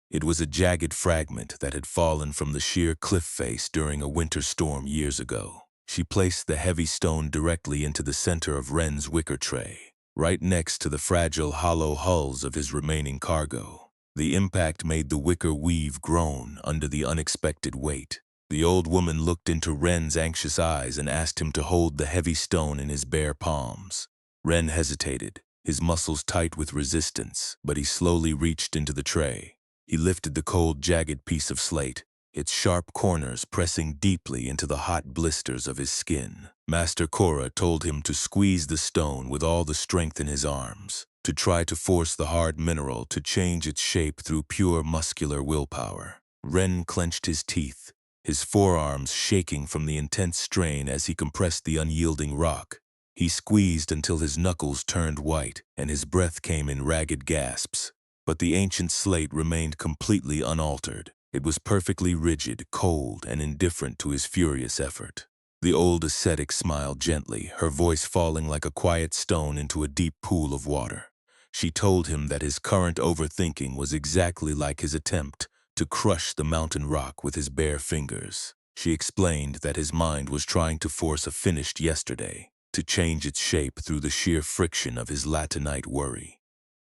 It was a jagged fragment that had fallen from the sheer cliff face during a winter storm years ago. She placed the heavy stone directly into the center of Ren's wicker tray, right next to the fragile, hollow hulls of his remaining cargo. The impact made the wicker weave groan under the unexpected weight. The old woman looked into Ren's anxious eyes and asked him to hold the heavy stone in his bare palms. Ren hesitated, his muscles tight with resistance, but he slowly reached into the tray. He lifted the cold, jagged piece of slate, its sharp corners pressing deeply into the hot blisters of his skin. Master Cora told him to squeeze the stone with all the strength in his arms, to try to force the hard mineral to change its shape through pure muscular willpower. Ren clenched his teeth, his forearms shaking from the intense strain as he compressed the unyielding rock. He squeezed until his knuckles turned white and his breath came in ragged gasps. But the ancient slate remained completely unaltered. It was perfectly rigid, cold, and indifferent to his furious effort. The old ascetic smiled gently, her voice falling like a quiet stone into a deep pool of water. She told him that his current overthinking was exactly like his attempt to crush the mountain rock with his bare fingers. She explained that his mind was trying to force a finished yesterday, to change its shape through the sheer friction of his latinite worry.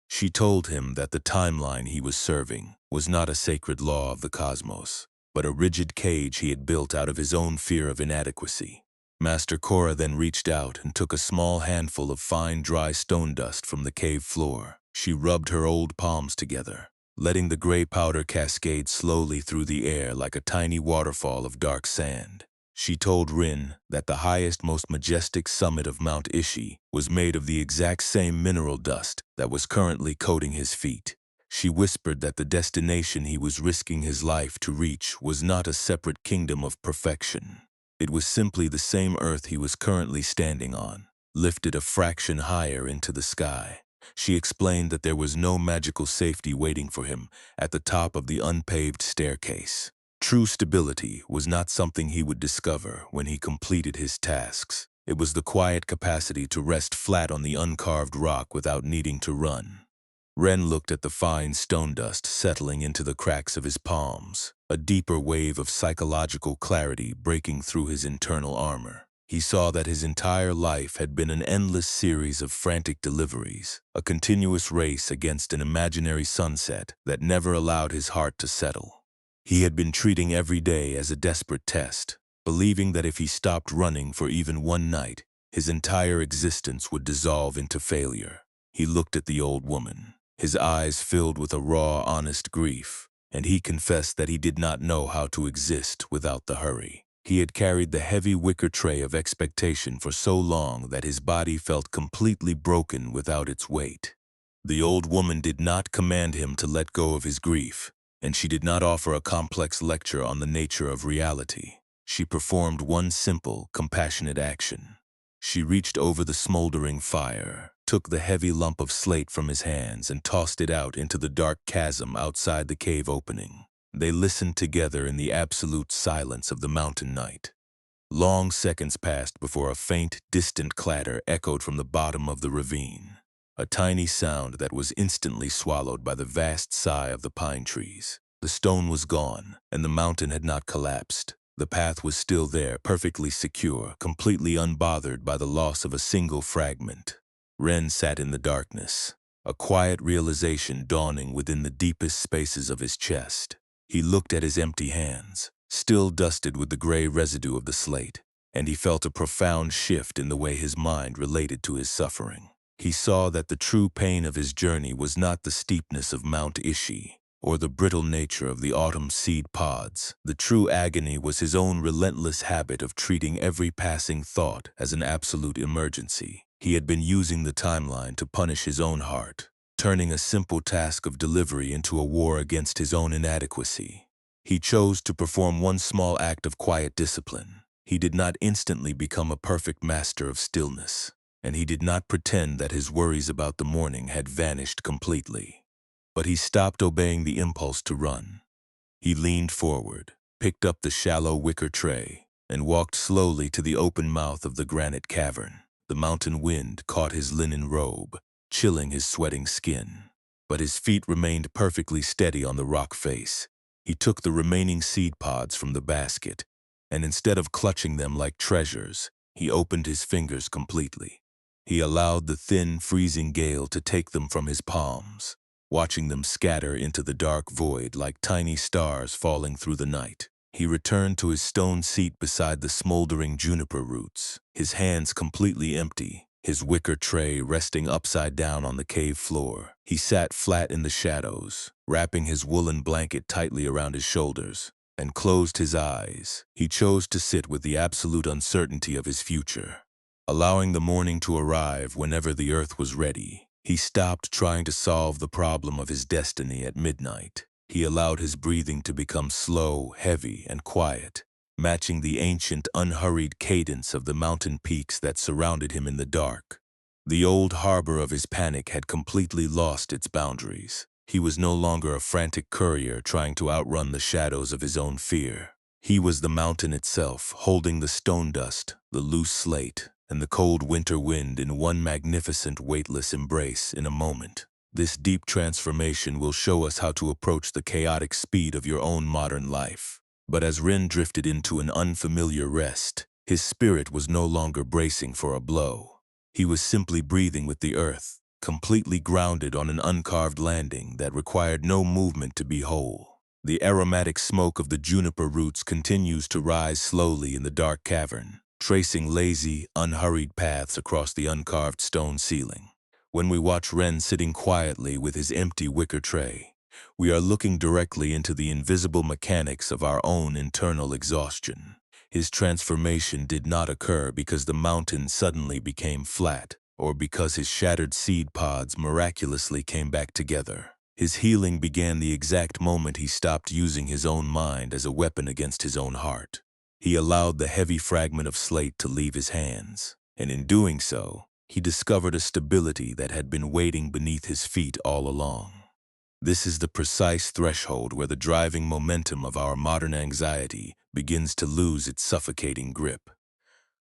She told him that the timeline he was serving was not a sacred law of the cosmos, but a rigid cage he had built out of his own fear of inadequacy. Master Cora then reached out and took a small handful of fine, dry stone dust from the cave floor. She rubbed her old palms together, letting the gray powder cascade slowly through the air like a tiny waterfall of dark sand. She told Rin that the highest, most majestic summit of Mount Ishi was made of the exact same mineral dust that was currently coating his feet. She whispered that the destination he was risking his life to reach was not a separate kingdom of perfection. It was simply the same earth he was currently standing on, lifted a fraction higher into the sky. She explained that there was no magical safety waiting for him at the top of the unpaved staircase. True stability was not something he would discover when he completed his tasks. It was the quiet capacity to rest flat on the uncarved rock without needing to run. Ren looked at the fine stone dust settling into the cracks of his palms, a deeper wave of psychological clarity breaking through his internal armor. He saw that his entire life had been an endless series of frantic deliveries, a continuous race against an imaginary sunset that never allowed his heart to settle. He had been treating every day as a desperate test, believing that if he stopped running for even one night, his entire existence would dissolve into failure. He looked at the old woman, his eyes filled with a raw, honest grief, and he confessed that he did not know how to exist without the hurry. He had carried the heavy wicker tray of expectation for so long that his body felt completely broken without its weight. The old woman did not command him to let go of his grief, and she did not offer a complex lecture on the nature of reality. She performed one simple, compassionate action. She reached over the smoldering fire, took the heavy lump of slate from his hands, and tossed it out into the dark chasm outside the cave opening. They listened together in the absolute silence of the mountain night. Long seconds passed before a faint, distant clatter echoed from the bottom of the ravine, a tiny sound that was instantly swallowed by the vast sigh of the pine trees. The stone was gone, and the mountain had not collapsed. The path was still there, perfectly secure, completely unbothered by the loss of a single fragment. Ren sat in the darkness, a quiet realization dawning within the deepest spaces of his chest. He looked at his empty hands, still dusted with the gray residue of the slate, and he felt a profound shift in the way his mind related to his suffering. He saw that the true pain of his journey was not the steepness of Mount Ishi, or the brittle nature of the autumn seed pods. The true agony was his own relentless habit of treating every passing thought as an absolute emergency. He had been using the timeline to punish his own heart, turning a simple task of delivery into a war against his own inadequacy. He chose to perform one small act of quiet discipline. He did not instantly become a perfect master of stillness, and he did not pretend that his worries about the morning had vanished completely. But he stopped obeying the impulse to run. He leaned forward, picked up the shallow wicker tray, and walked slowly to the open mouth of the granite cavern. The mountain wind caught his linen robe, chilling his sweating skin, but his feet remained perfectly steady on the rock face. He took the remaining seed pods from the basket, and instead of clutching them like treasures, he opened his fingers completely. He allowed the thin, freezing gale to take them from his palms, watching them scatter into the dark void like tiny stars falling through the night. He returned to his stone seat beside the smoldering juniper roots, his hands completely empty, his wicker tray resting upside down on the cave floor. He sat flat in the shadows, wrapping his woolen blanket tightly around his shoulders, and closed his eyes. He chose to sit with the absolute uncertainty of his future, allowing the morning to arrive whenever the earth was ready. He stopped trying to solve the problem of his destiny at midnight. He allowed his breathing to become slow, heavy, and quiet, matching the ancient, unhurried cadence of the mountain peaks that surrounded him in the dark. The old harbor of his panic had completely lost its boundaries. He was no longer a frantic courier trying to outrun the shadows of his own fear. He was the mountain itself, holding the stone dust, the loose slate, and the cold winter wind in one magnificent, weightless embrace in a moment. This deep transformation will show us how to approach the chaotic speed of your own modern life. But as Ren drifted into an unfamiliar rest, his spirit was no longer bracing for a blow. He was simply breathing with the earth, completely grounded on an uncarved landing that required no movement to be whole. The aromatic smoke of the juniper roots continues to rise slowly in the dark cavern, tracing lazy, unhurried paths across the uncarved stone ceiling. When we watch Ren sitting quietly with his empty wicker tray, we are looking directly into the invisible mechanics of our own internal exhaustion. His transformation did not occur because the mountain suddenly became flat, or because his shattered seed pods miraculously came back together. His healing began the exact moment he stopped using his own mind as a weapon against his own heart. He allowed the heavy fragment of slate to leave his hands, and in doing so, he discovered a stability that had been waiting beneath his feet all along. This is the precise threshold where the driving momentum of our modern anxiety begins to lose its suffocating grip.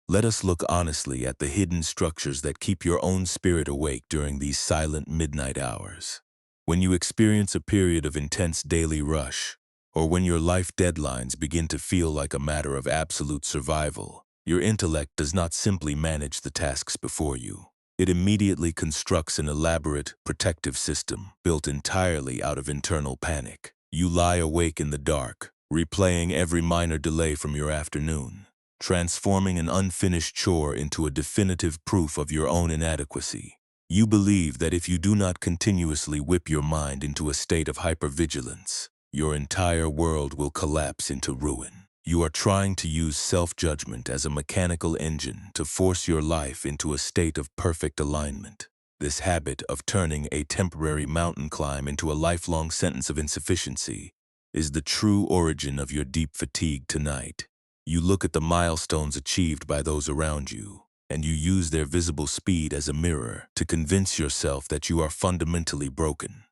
Let us look honestly at the hidden structures that keep your own spirit awake during these silent midnight hours. When you experience a period of intense daily rush, or when your life deadlines begin to feel like a matter of absolute survival, your intellect does not simply manage the tasks before you. It immediately constructs an elaborate, protective system built entirely out of internal panic. You lie awake in the dark, replaying every minor delay from your afternoon, transforming an unfinished chore into a definitive proof of your own inadequacy. You believe that if you do not continuously whip your mind into a state of hypervigilance, your entire world will collapse into ruin. You are trying to use self-judgment as a mechanical engine to force your life into a state of perfect alignment. This habit of turning a temporary mountain climb into a lifelong sentence of insufficiency is the true origin of your deep fatigue tonight. You look at the milestones achieved by those around you, and you use their visible speed as a mirror to convince yourself that you are fundamentally broken.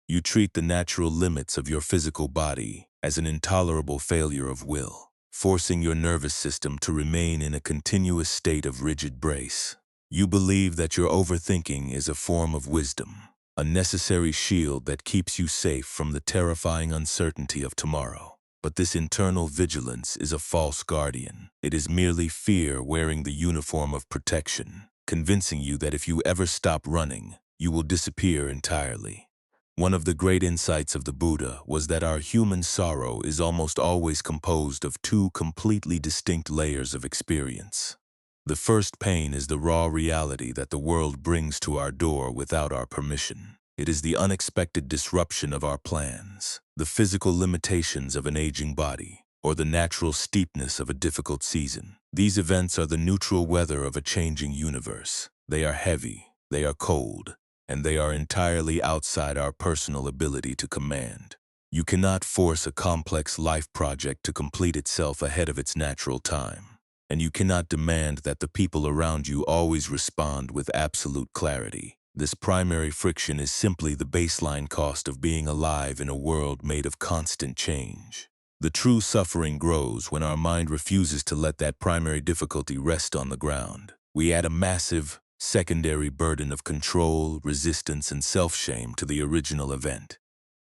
You treat the natural limits of your physical body as an intolerable failure of will, forcing your nervous system to remain in a continuous state of rigid brace. You believe that your overthinking is a form of wisdom, a necessary shield that keeps you safe from the terrifying uncertainty of tomorrow. But this internal vigilance is a false guardian. It is merely fear wearing the uniform of protection, convincing you that if you ever stop running, you will disappear entirely. One of the great insights of the Buddha was that our human sorrow is almost always composed of two completely distinct layers of experience. The first pain is the raw reality that the world brings to our door without our permission. It is the unexpected disruption of our plans, the physical limitations of an aging body, or the natural steepness of a difficult season. These events are the neutral weather of a changing universe. They are heavy, they are cold, and they are entirely outside our personal ability to command. You cannot force a complex life project to complete itself ahead of its natural time, and you cannot demand that the people around you always respond with absolute clarity. This primary friction is simply the baseline cost of being alive in a world made of constant change. The true suffering grows when our mind refuses to let that primary difficulty rest on the ground. We add a massive, secondary burden of control, resistance, and self-shame to the original event.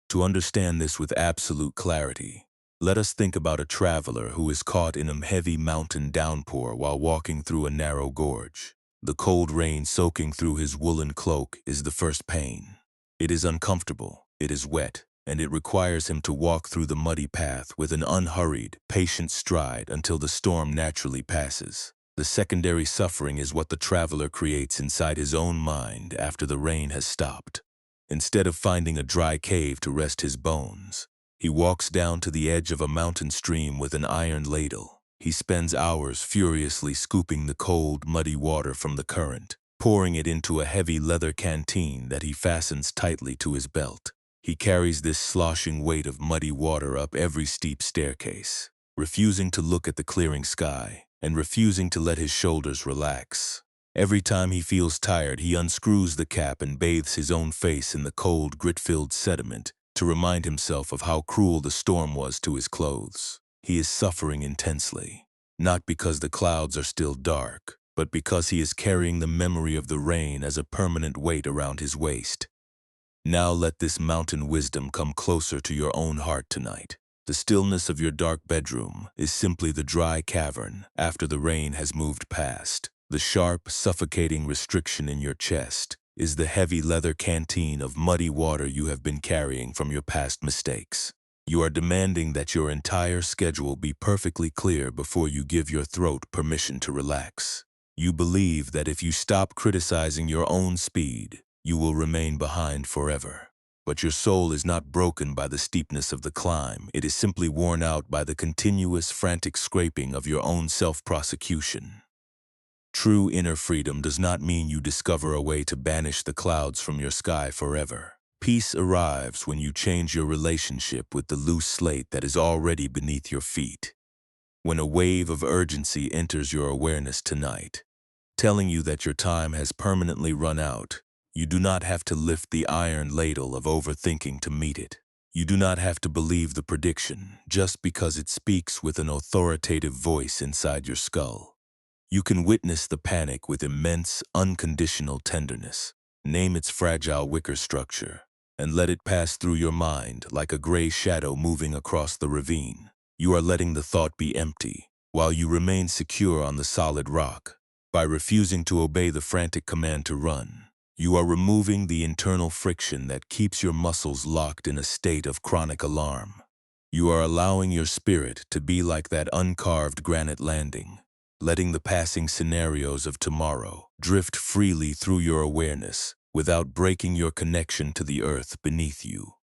To understand this with absolute clarity, let us think about a traveler who is caught in a heavy mountain downpour while walking through a narrow gorge. The cold rain soaking through his woolen cloak is the first pain. It is uncomfortable, it is wet, and it requires him to walk through the muddy path with an unhurried, patient stride until the storm naturally passes. The secondary suffering is what the traveler creates inside his own mind after the rain has stopped. Instead of finding a dry cave to rest his bones, he walks down to the edge of a mountain stream with an iron ladle. He spends hours furiously scooping the cold, muddy water from the current, pouring it into a heavy leather canteen that he fastens tightly to his belt. He carries this sloshing weight of muddy water up every steep staircase, refusing to look at the clearing sky and refusing to let his shoulders relax. Every time he feels tired, he unscrews the cap and bathes his own face in the cold, grit-filled sediment to remind himself of how cruel the storm was to his clothes. He is suffering intensely, not because the clouds are still dark, but because he is carrying the memory of the rain as a permanent weight around his waist. Now let this mountain wisdom come closer to your own heart tonight. The stillness of your dark bedroom is simply the dry cavern after the rain has moved past. The sharp, suffocating restriction in your chest is the heavy leather canteen of muddy water you have been carrying from your past mistakes. You are demanding that your entire schedule be perfectly clear before you give your throat permission to relax. You believe that if you stop criticizing your own speed, you will remain behind forever. But your soul is not broken by the steepness of the climb. It is simply worn out by the continuous, frantic scraping of your own self-prosecution. True inner freedom does not mean you discover a way to banish the clouds from your sky forever. Peace arrives when you change your relationship with the loose slate that is already beneath your feet. When a wave of urgency enters your awareness tonight, telling you that your time has permanently run out, you do not have to lift the iron ladle of overthinking to meet it. You do not have to believe the prediction just because it speaks with an authoritative voice inside your skull. You can witness the panic with immense, unconditional tenderness. Name its fragile wicker structure. and let it pass through your mind like a gray shadow moving across the ravine. You are letting the thought be empty, while you remain secure on the solid rock. By refusing to obey the frantic command to run, you are removing the internal friction that keeps your muscles locked in a state of chronic alarm. You are allowing your spirit to be like that uncarved granite landing, letting the passing scenarios of tomorrow drift freely through your awareness without breaking your connection to the earth beneath you.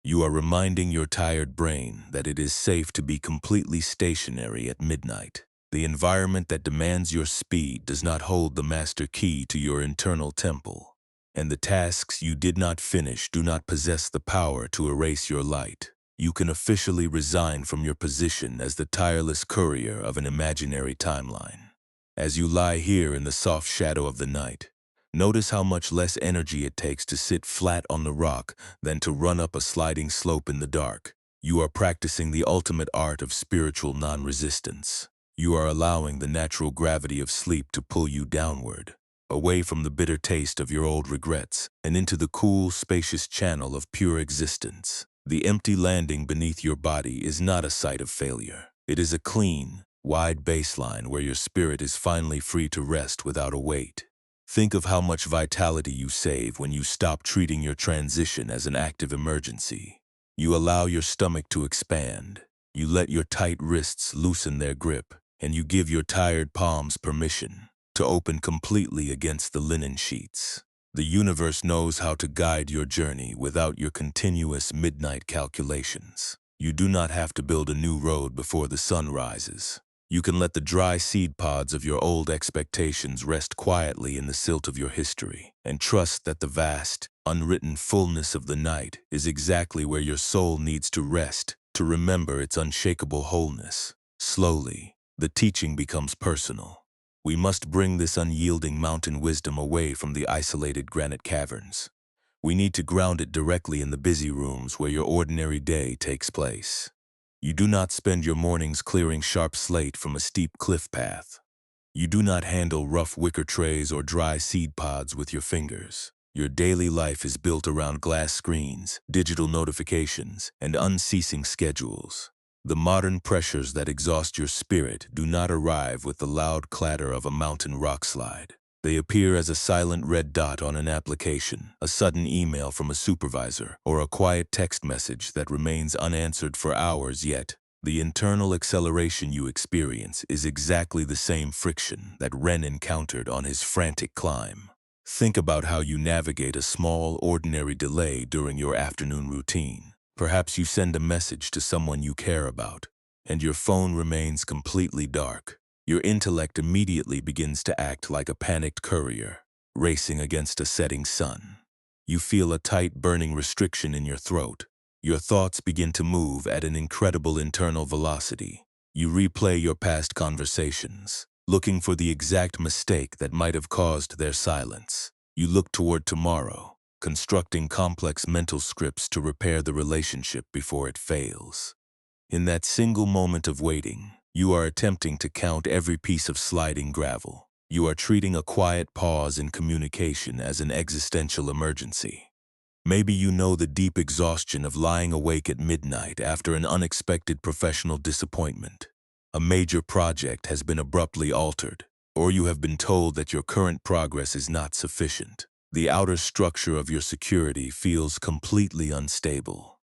You are reminding your tired brain that it is safe to be completely stationary at midnight. The environment that demands your speed does not hold the master key to your internal temple, and the tasks you did not finish do not possess the power to erase your light. You can officially resign from your position as the tireless courier of an imaginary timeline. As you lie here in the soft shadow of the night, notice how much less energy it takes to sit flat on the rock than to run up a sliding slope in the dark. You are practicing the ultimate art of spiritual non-resistance. You are allowing the natural gravity of sleep to pull you downward, away from the bitter taste of your old regrets, and into the cool, spacious channel of pure existence. The empty landing beneath your body is not a site of failure. It is a clean, wide baseline where your spirit is finally free to rest without a weight. Think of how much vitality you save when you stop treating your transition as an active emergency. You allow your stomach to expand. You let your tight wrists loosen their grip, and you give your tired palms permission to open completely against the linen sheets. The universe knows how to guide your journey without your continuous midnight calculations. You do not have to build a new road before the sun rises. You can let the dry seed pods of your old expectations rest quietly in the silt of your history, and trust that the vast, unwritten fullness of the night is exactly where your soul needs to rest to remember its unshakable wholeness. Slowly, the teaching becomes personal. We must bring this unyielding mountain wisdom away from the isolated granite caverns. We need to ground it directly in the busy rooms where your ordinary day takes place. You do not spend your mornings clearing sharp slate from a steep cliff path. You do not handle rough wicker trays or dry seed pods with your fingers. Your daily life is built around glass screens, digital notifications, and unceasing schedules. The modern pressures that exhaust your spirit do not arrive with the loud clatter of a mountain rock slide. They appear as a silent red dot on an application, a sudden email from a supervisor, or a quiet text message that remains unanswered for hours, yet the internal acceleration you experience is exactly the same friction that Ren encountered on his frantic climb. Think about how you navigate a small, ordinary delay during your afternoon routine. Perhaps you send a message to someone you care about, and your phone remains completely dark. Your intellect immediately begins to act like a panicked courier, racing against a setting sun. You feel a tight, burning restriction in your throat. Your thoughts begin to move at an incredible internal velocity. You replay your past conversations, looking for the exact mistake that might have caused their silence. You look toward tomorrow, constructing complex mental scripts to repair the relationship before it fails. In that single moment of waiting, you are attempting to count every piece of sliding gravel. You are treating a quiet pause in communication as an existential emergency. Maybe you know the deep exhaustion of lying awake at midnight after an unexpected professional disappointment. A major project has been abruptly altered, or you have been told that your current progress is not sufficient. The outer structure of your security feels completely unstable.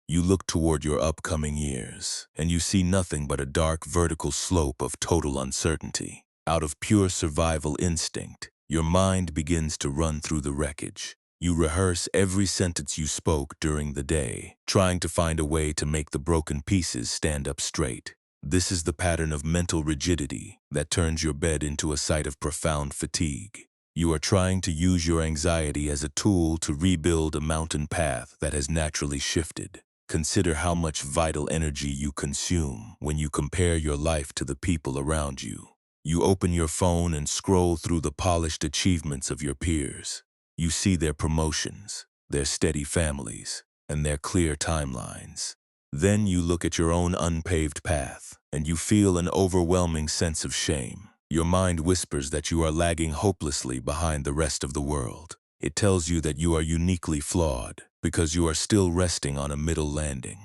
You look toward your upcoming years, and you see nothing but a dark vertical slope of total uncertainty. Out of pure survival instinct, your mind begins to run through the wreckage. You rehearse every sentence you spoke during the day, trying to find a way to make the broken pieces stand up straight. This is the pattern of mental rigidity that turns your bed into a site of profound fatigue. You are trying to use your anxiety as a tool to rebuild a mountain path that has naturally shifted. Consider how much vital energy you consume when you compare your life to the people around you. You open your phone and scroll through the polished achievements of your peers. You see their promotions, their steady families, and their clear timelines. Then you look at your own unpaved path, and you feel an overwhelming sense of shame. Your mind whispers that you are lagging hopelessly behind the rest of the world. It tells you that you are uniquely flawed, because you are still resting on a middle landing.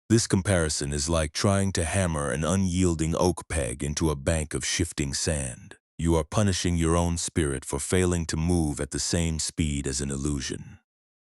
This comparison is like trying to hammer an unyielding oak peg into a bank of shifting sand. You are punishing your own spirit for failing to move at the same speed as an illusion.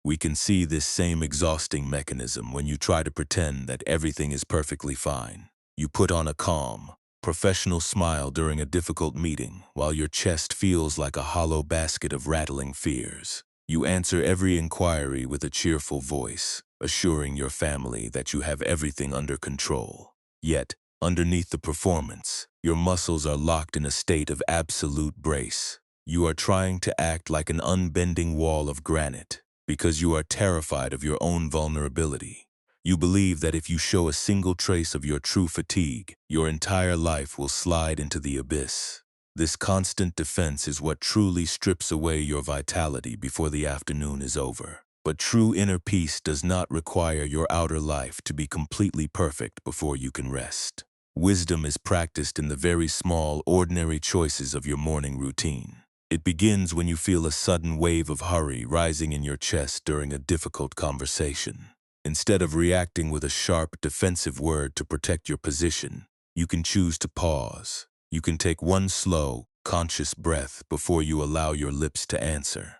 We can see this same exhausting mechanism when you try to pretend that everything is perfectly fine. You put on a calm, professional smile during a difficult meeting while your chest feels like a hollow basket of rattling fears. You answer every inquiry with a cheerful voice, assuring your family that you have everything under control. Yet, underneath the performance, your muscles are locked in a state of absolute brace. You are trying to act like an unbending wall of granite, because you are terrified of your own vulnerability. You believe that if you show a single trace of your true fatigue, your entire life will slide into the abyss. This constant defense is what truly strips away your vitality before the afternoon is over. But true inner peace does not require your outer life to be completely perfect before you can rest. Wisdom is practiced in the very small, ordinary choices of your morning routine. It begins when you feel a sudden wave of hurry rising in your chest during a difficult conversation. Instead of reacting with a sharp, defensive word to protect your position, you can choose to pause. You can take one slow, conscious breath before you allow your lips to answer.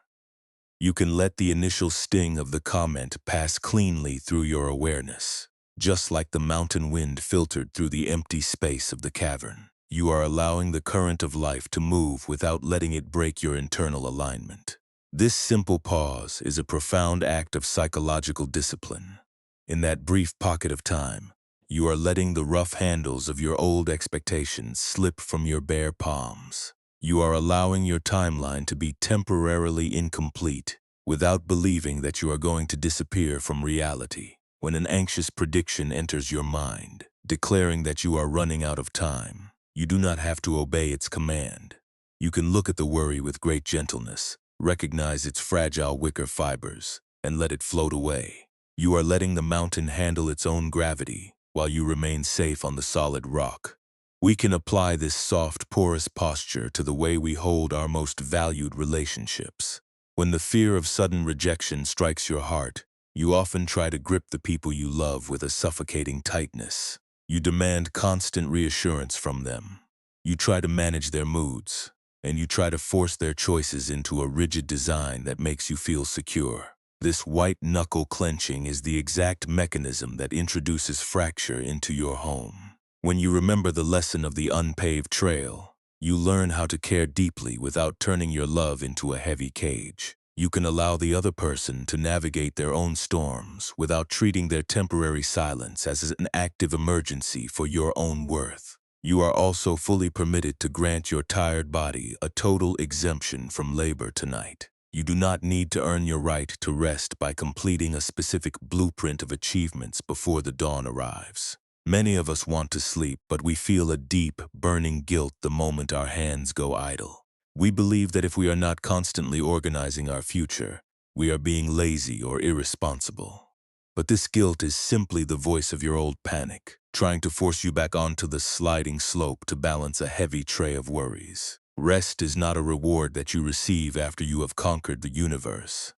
You can let the initial sting of the comment pass cleanly through your awareness, just like the mountain wind filtered through the empty space of the cavern. You are allowing the current of life to move without letting it break your internal alignment. This simple pause is a profound act of psychological discipline. In that brief pocket of time, you are letting the rough handles of your old expectations slip from your bare palms. You are allowing your timeline to be temporarily incomplete without believing that you are going to disappear from reality. When an anxious prediction enters your mind, declaring that you are running out of time, you do not have to obey its command. You can look at the worry with great gentleness, recognize its fragile wicker fibers, and let it float away. You are letting the mountain handle its own gravity while you remain safe on the solid rock. We can apply this soft, porous posture to the way we hold our most valued relationships. When the fear of sudden rejection strikes your heart, you often try to grip the people you love with a suffocating tightness. You demand constant reassurance from them. You try to manage their moods, and you try to force their choices into a rigid design that makes you feel secure. This white-knuckle clenching is the exact mechanism that introduces fracture into your home. When you remember the lesson of the unpaved trail, you learn how to care deeply without turning your love into a heavy cage. You can allow the other person to navigate their own storms without treating their temporary silence as an active emergency for your own worth. You are also fully permitted to grant your tired body a total exemption from labor tonight. You do not need to earn your right to rest by completing a specific blueprint of achievements before the dawn arrives. Many of us want to sleep, but we feel a deep, burning guilt the moment our hands go idle. We believe that if we are not constantly organizing our future, we are being lazy or irresponsible. But this guilt is simply the voice of your old panic, trying to force you back onto the sliding slope to balance a heavy tray of worries. Rest is not a reward that you receive after you have conquered the universe.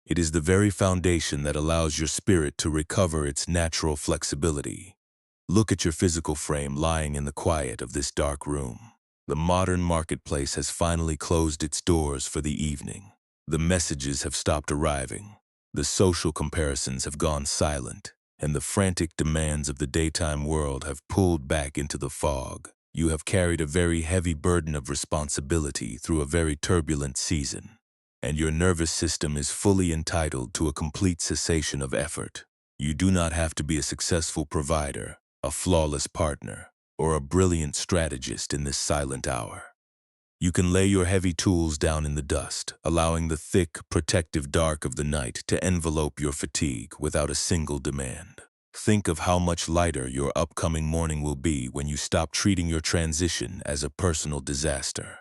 It is the very foundation that allows your spirit to recover its natural flexibility. Look at your physical frame lying in the quiet of this dark room. The modern marketplace has finally closed its doors for the evening. The messages have stopped arriving. The social comparisons have gone silent, and the frantic demands of the daytime world have pulled back into the fog. You have carried a very heavy burden of responsibility through a very turbulent season, and your nervous system is fully entitled to a complete cessation of effort. You do not have to be a successful provider, a flawless partner, or a brilliant strategist in this silent hour. You can lay your heavy tools down in the dust, allowing the thick, protective dark of the night to envelope your fatigue without a single demand. Think of how much lighter your upcoming morning will be when you stop treating your transition as a personal disaster.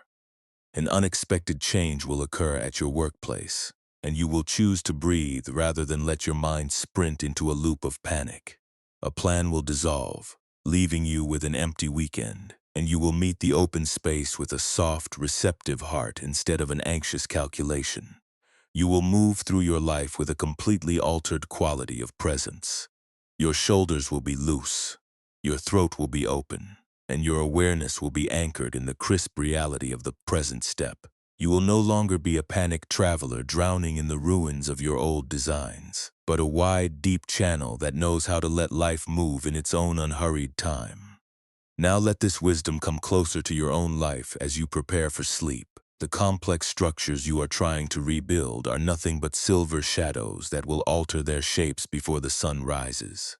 An unexpected change will occur at your workplace, and you will choose to breathe rather than let your mind sprint into a loop of panic. A plan will dissolve, leaving you with an empty weekend, and you will meet the open space with a soft, receptive heart instead of an anxious calculation. You will move through your life with a completely altered quality of presence. Your shoulders will be loose, your throat will be open, and your awareness will be anchored in the crisp reality of the present step. You will no longer be a panicked traveler drowning in the ruins of your old designs, but a wide, deep channel that knows how to let life move in its own unhurried time. Now let this wisdom come closer to your own life as you prepare for sleep. The complex structures you are trying to rebuild are nothing but silver shadows that will alter their shapes before the sun rises.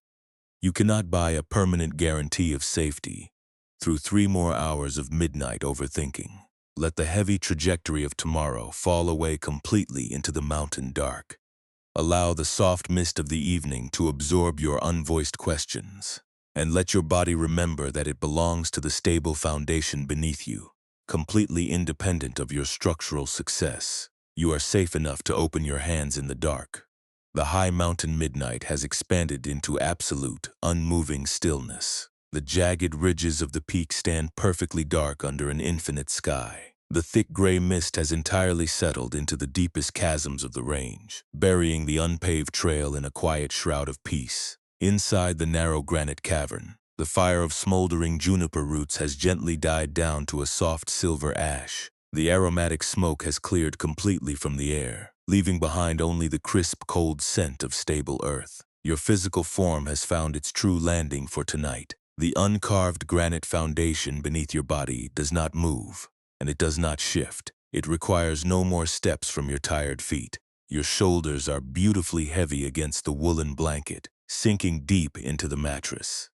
You cannot buy a permanent guarantee of safety through 3 more hours of midnight overthinking. Let the heavy trajectory of tomorrow fall away completely into the mountain dark. Allow the soft mist of the evening to absorb your unvoiced questions, and let your body remember that it belongs to the stable foundation beneath you, completely independent of your structural success. You are safe enough to open your hands in the dark. The high mountain midnight has expanded into absolute, unmoving stillness. The jagged ridges of the peak stand perfectly dark under an infinite sky. The thick gray mist has entirely settled into the deepest chasms of the range, burying the unpaved trail in a quiet shroud of peace. Inside the narrow granite cavern, the fire of smoldering juniper roots has gently died down to a soft silver ash. The aromatic smoke has cleared completely from the air, leaving behind only the crisp, cold scent of stable earth. Your physical form has found its true landing for tonight. The uncarved granite foundation beneath your body does not move, and it does not shift. It requires no more steps from your tired feet. Your shoulders are beautifully heavy against the woolen blanket, sinking deep into the mattress.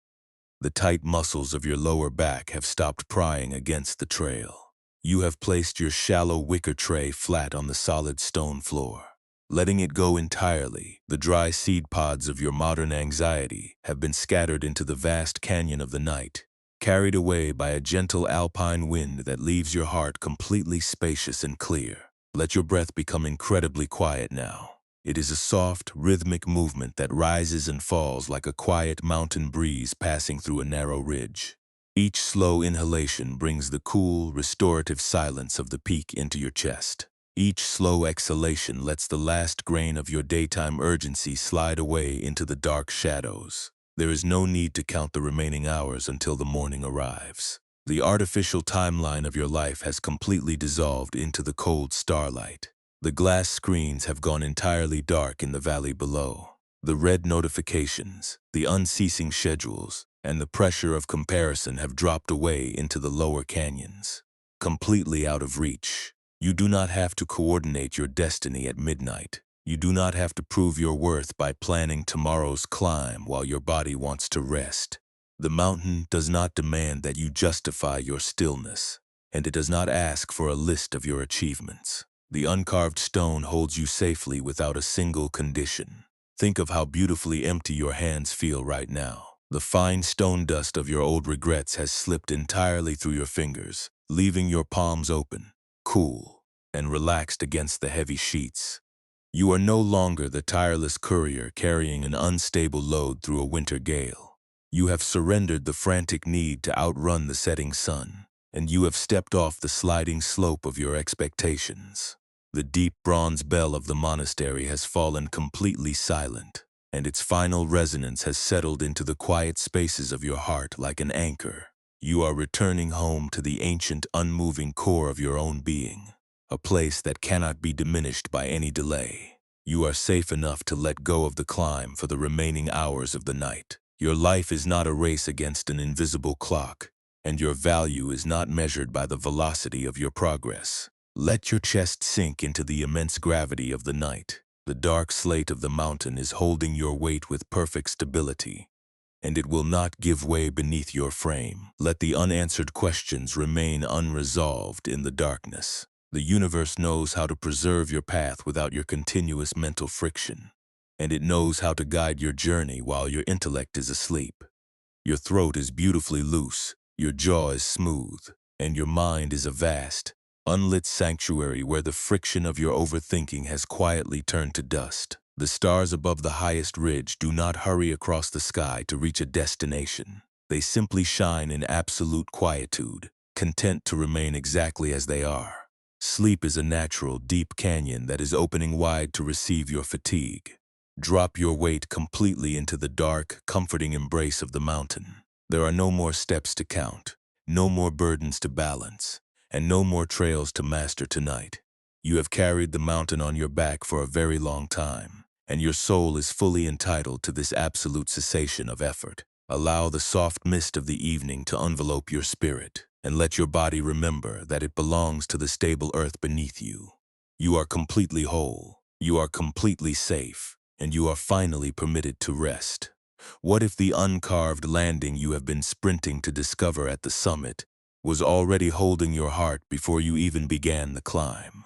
The tight muscles of your lower back have stopped prying against the trail. You have placed your shallow wicker tray flat on the solid stone floor. Letting it go entirely, the dry seed pods of your modern anxiety have been scattered into the vast canyon of the night, carried away by a gentle alpine wind that leaves your heart completely spacious and clear. Let your breath become incredibly quiet now. It is a soft, rhythmic movement that rises and falls like a quiet mountain breeze passing through a narrow ridge. Each slow inhalation brings the cool, restorative silence of the peak into your chest. Each slow exhalation lets the last grain of your daytime urgency slide away into the dark shadows. There is no need to count the remaining hours until the morning arrives. The artificial timeline of your life has completely dissolved into the cold starlight. The glass screens have gone entirely dark in the valley below. The red notifications, the unceasing schedules, and the pressure of comparison have dropped away into the lower canyons, completely out of reach. You do not have to coordinate your destiny at midnight. You do not have to prove your worth by planning tomorrow's climb while your body wants to rest. The mountain does not demand that you justify your stillness, and it does not ask for a list of your achievements. The uncarved stone holds you safely without a single condition. Think of how beautifully empty your hands feel right now. The fine stone dust of your old regrets has slipped entirely through your fingers, leaving your palms open, cool, and relaxed against the heavy sheets. You are no longer the tireless courier carrying an unstable load through a winter gale. You have surrendered the frantic need to outrun the setting sun, and you have stepped off the sliding slope of your expectations. The deep bronze bell of the monastery has fallen completely silent, and its final resonance has settled into the quiet spaces of your heart like an anchor. You are returning home to the ancient, unmoving core of your own being, a place that cannot be diminished by any delay. You are safe enough to let go of the climb for the remaining hours of the night. Your life is not a race against an invisible clock, and your value is not measured by the velocity of your progress. Let your chest sink into the immense gravity of the night. The dark slate of the mountain is holding your weight with perfect stability, and it will not give way beneath your frame. Let the unanswered questions remain unresolved in the darkness. The universe knows how to preserve your path without your continuous mental friction, and it knows how to guide your journey while your intellect is asleep. Your throat is beautifully loose, your jaw is smooth, and your mind is a vast, unlit sanctuary where the friction of your overthinking has quietly turned to dust. The stars above the highest ridge do not hurry across the sky to reach a destination. They simply shine in absolute quietude, content to remain exactly as they are. Sleep is a natural, deep canyon that is opening wide to receive your fatigue. Drop your weight completely into the dark, comforting embrace of the mountain. There are no more steps to count, no more burdens to balance, and no more trails to master tonight. You have carried the mountain on your back for a very long time, and your soul is fully entitled to this absolute cessation of effort. Allow the soft mist of the evening to envelope your spirit, and let your body remember that it belongs to the stable earth beneath you. You are completely whole, you are completely safe, and you are finally permitted to rest. What if the uncarved landing you have been sprinting to discover at the summit was already holding your heart before you even began the climb?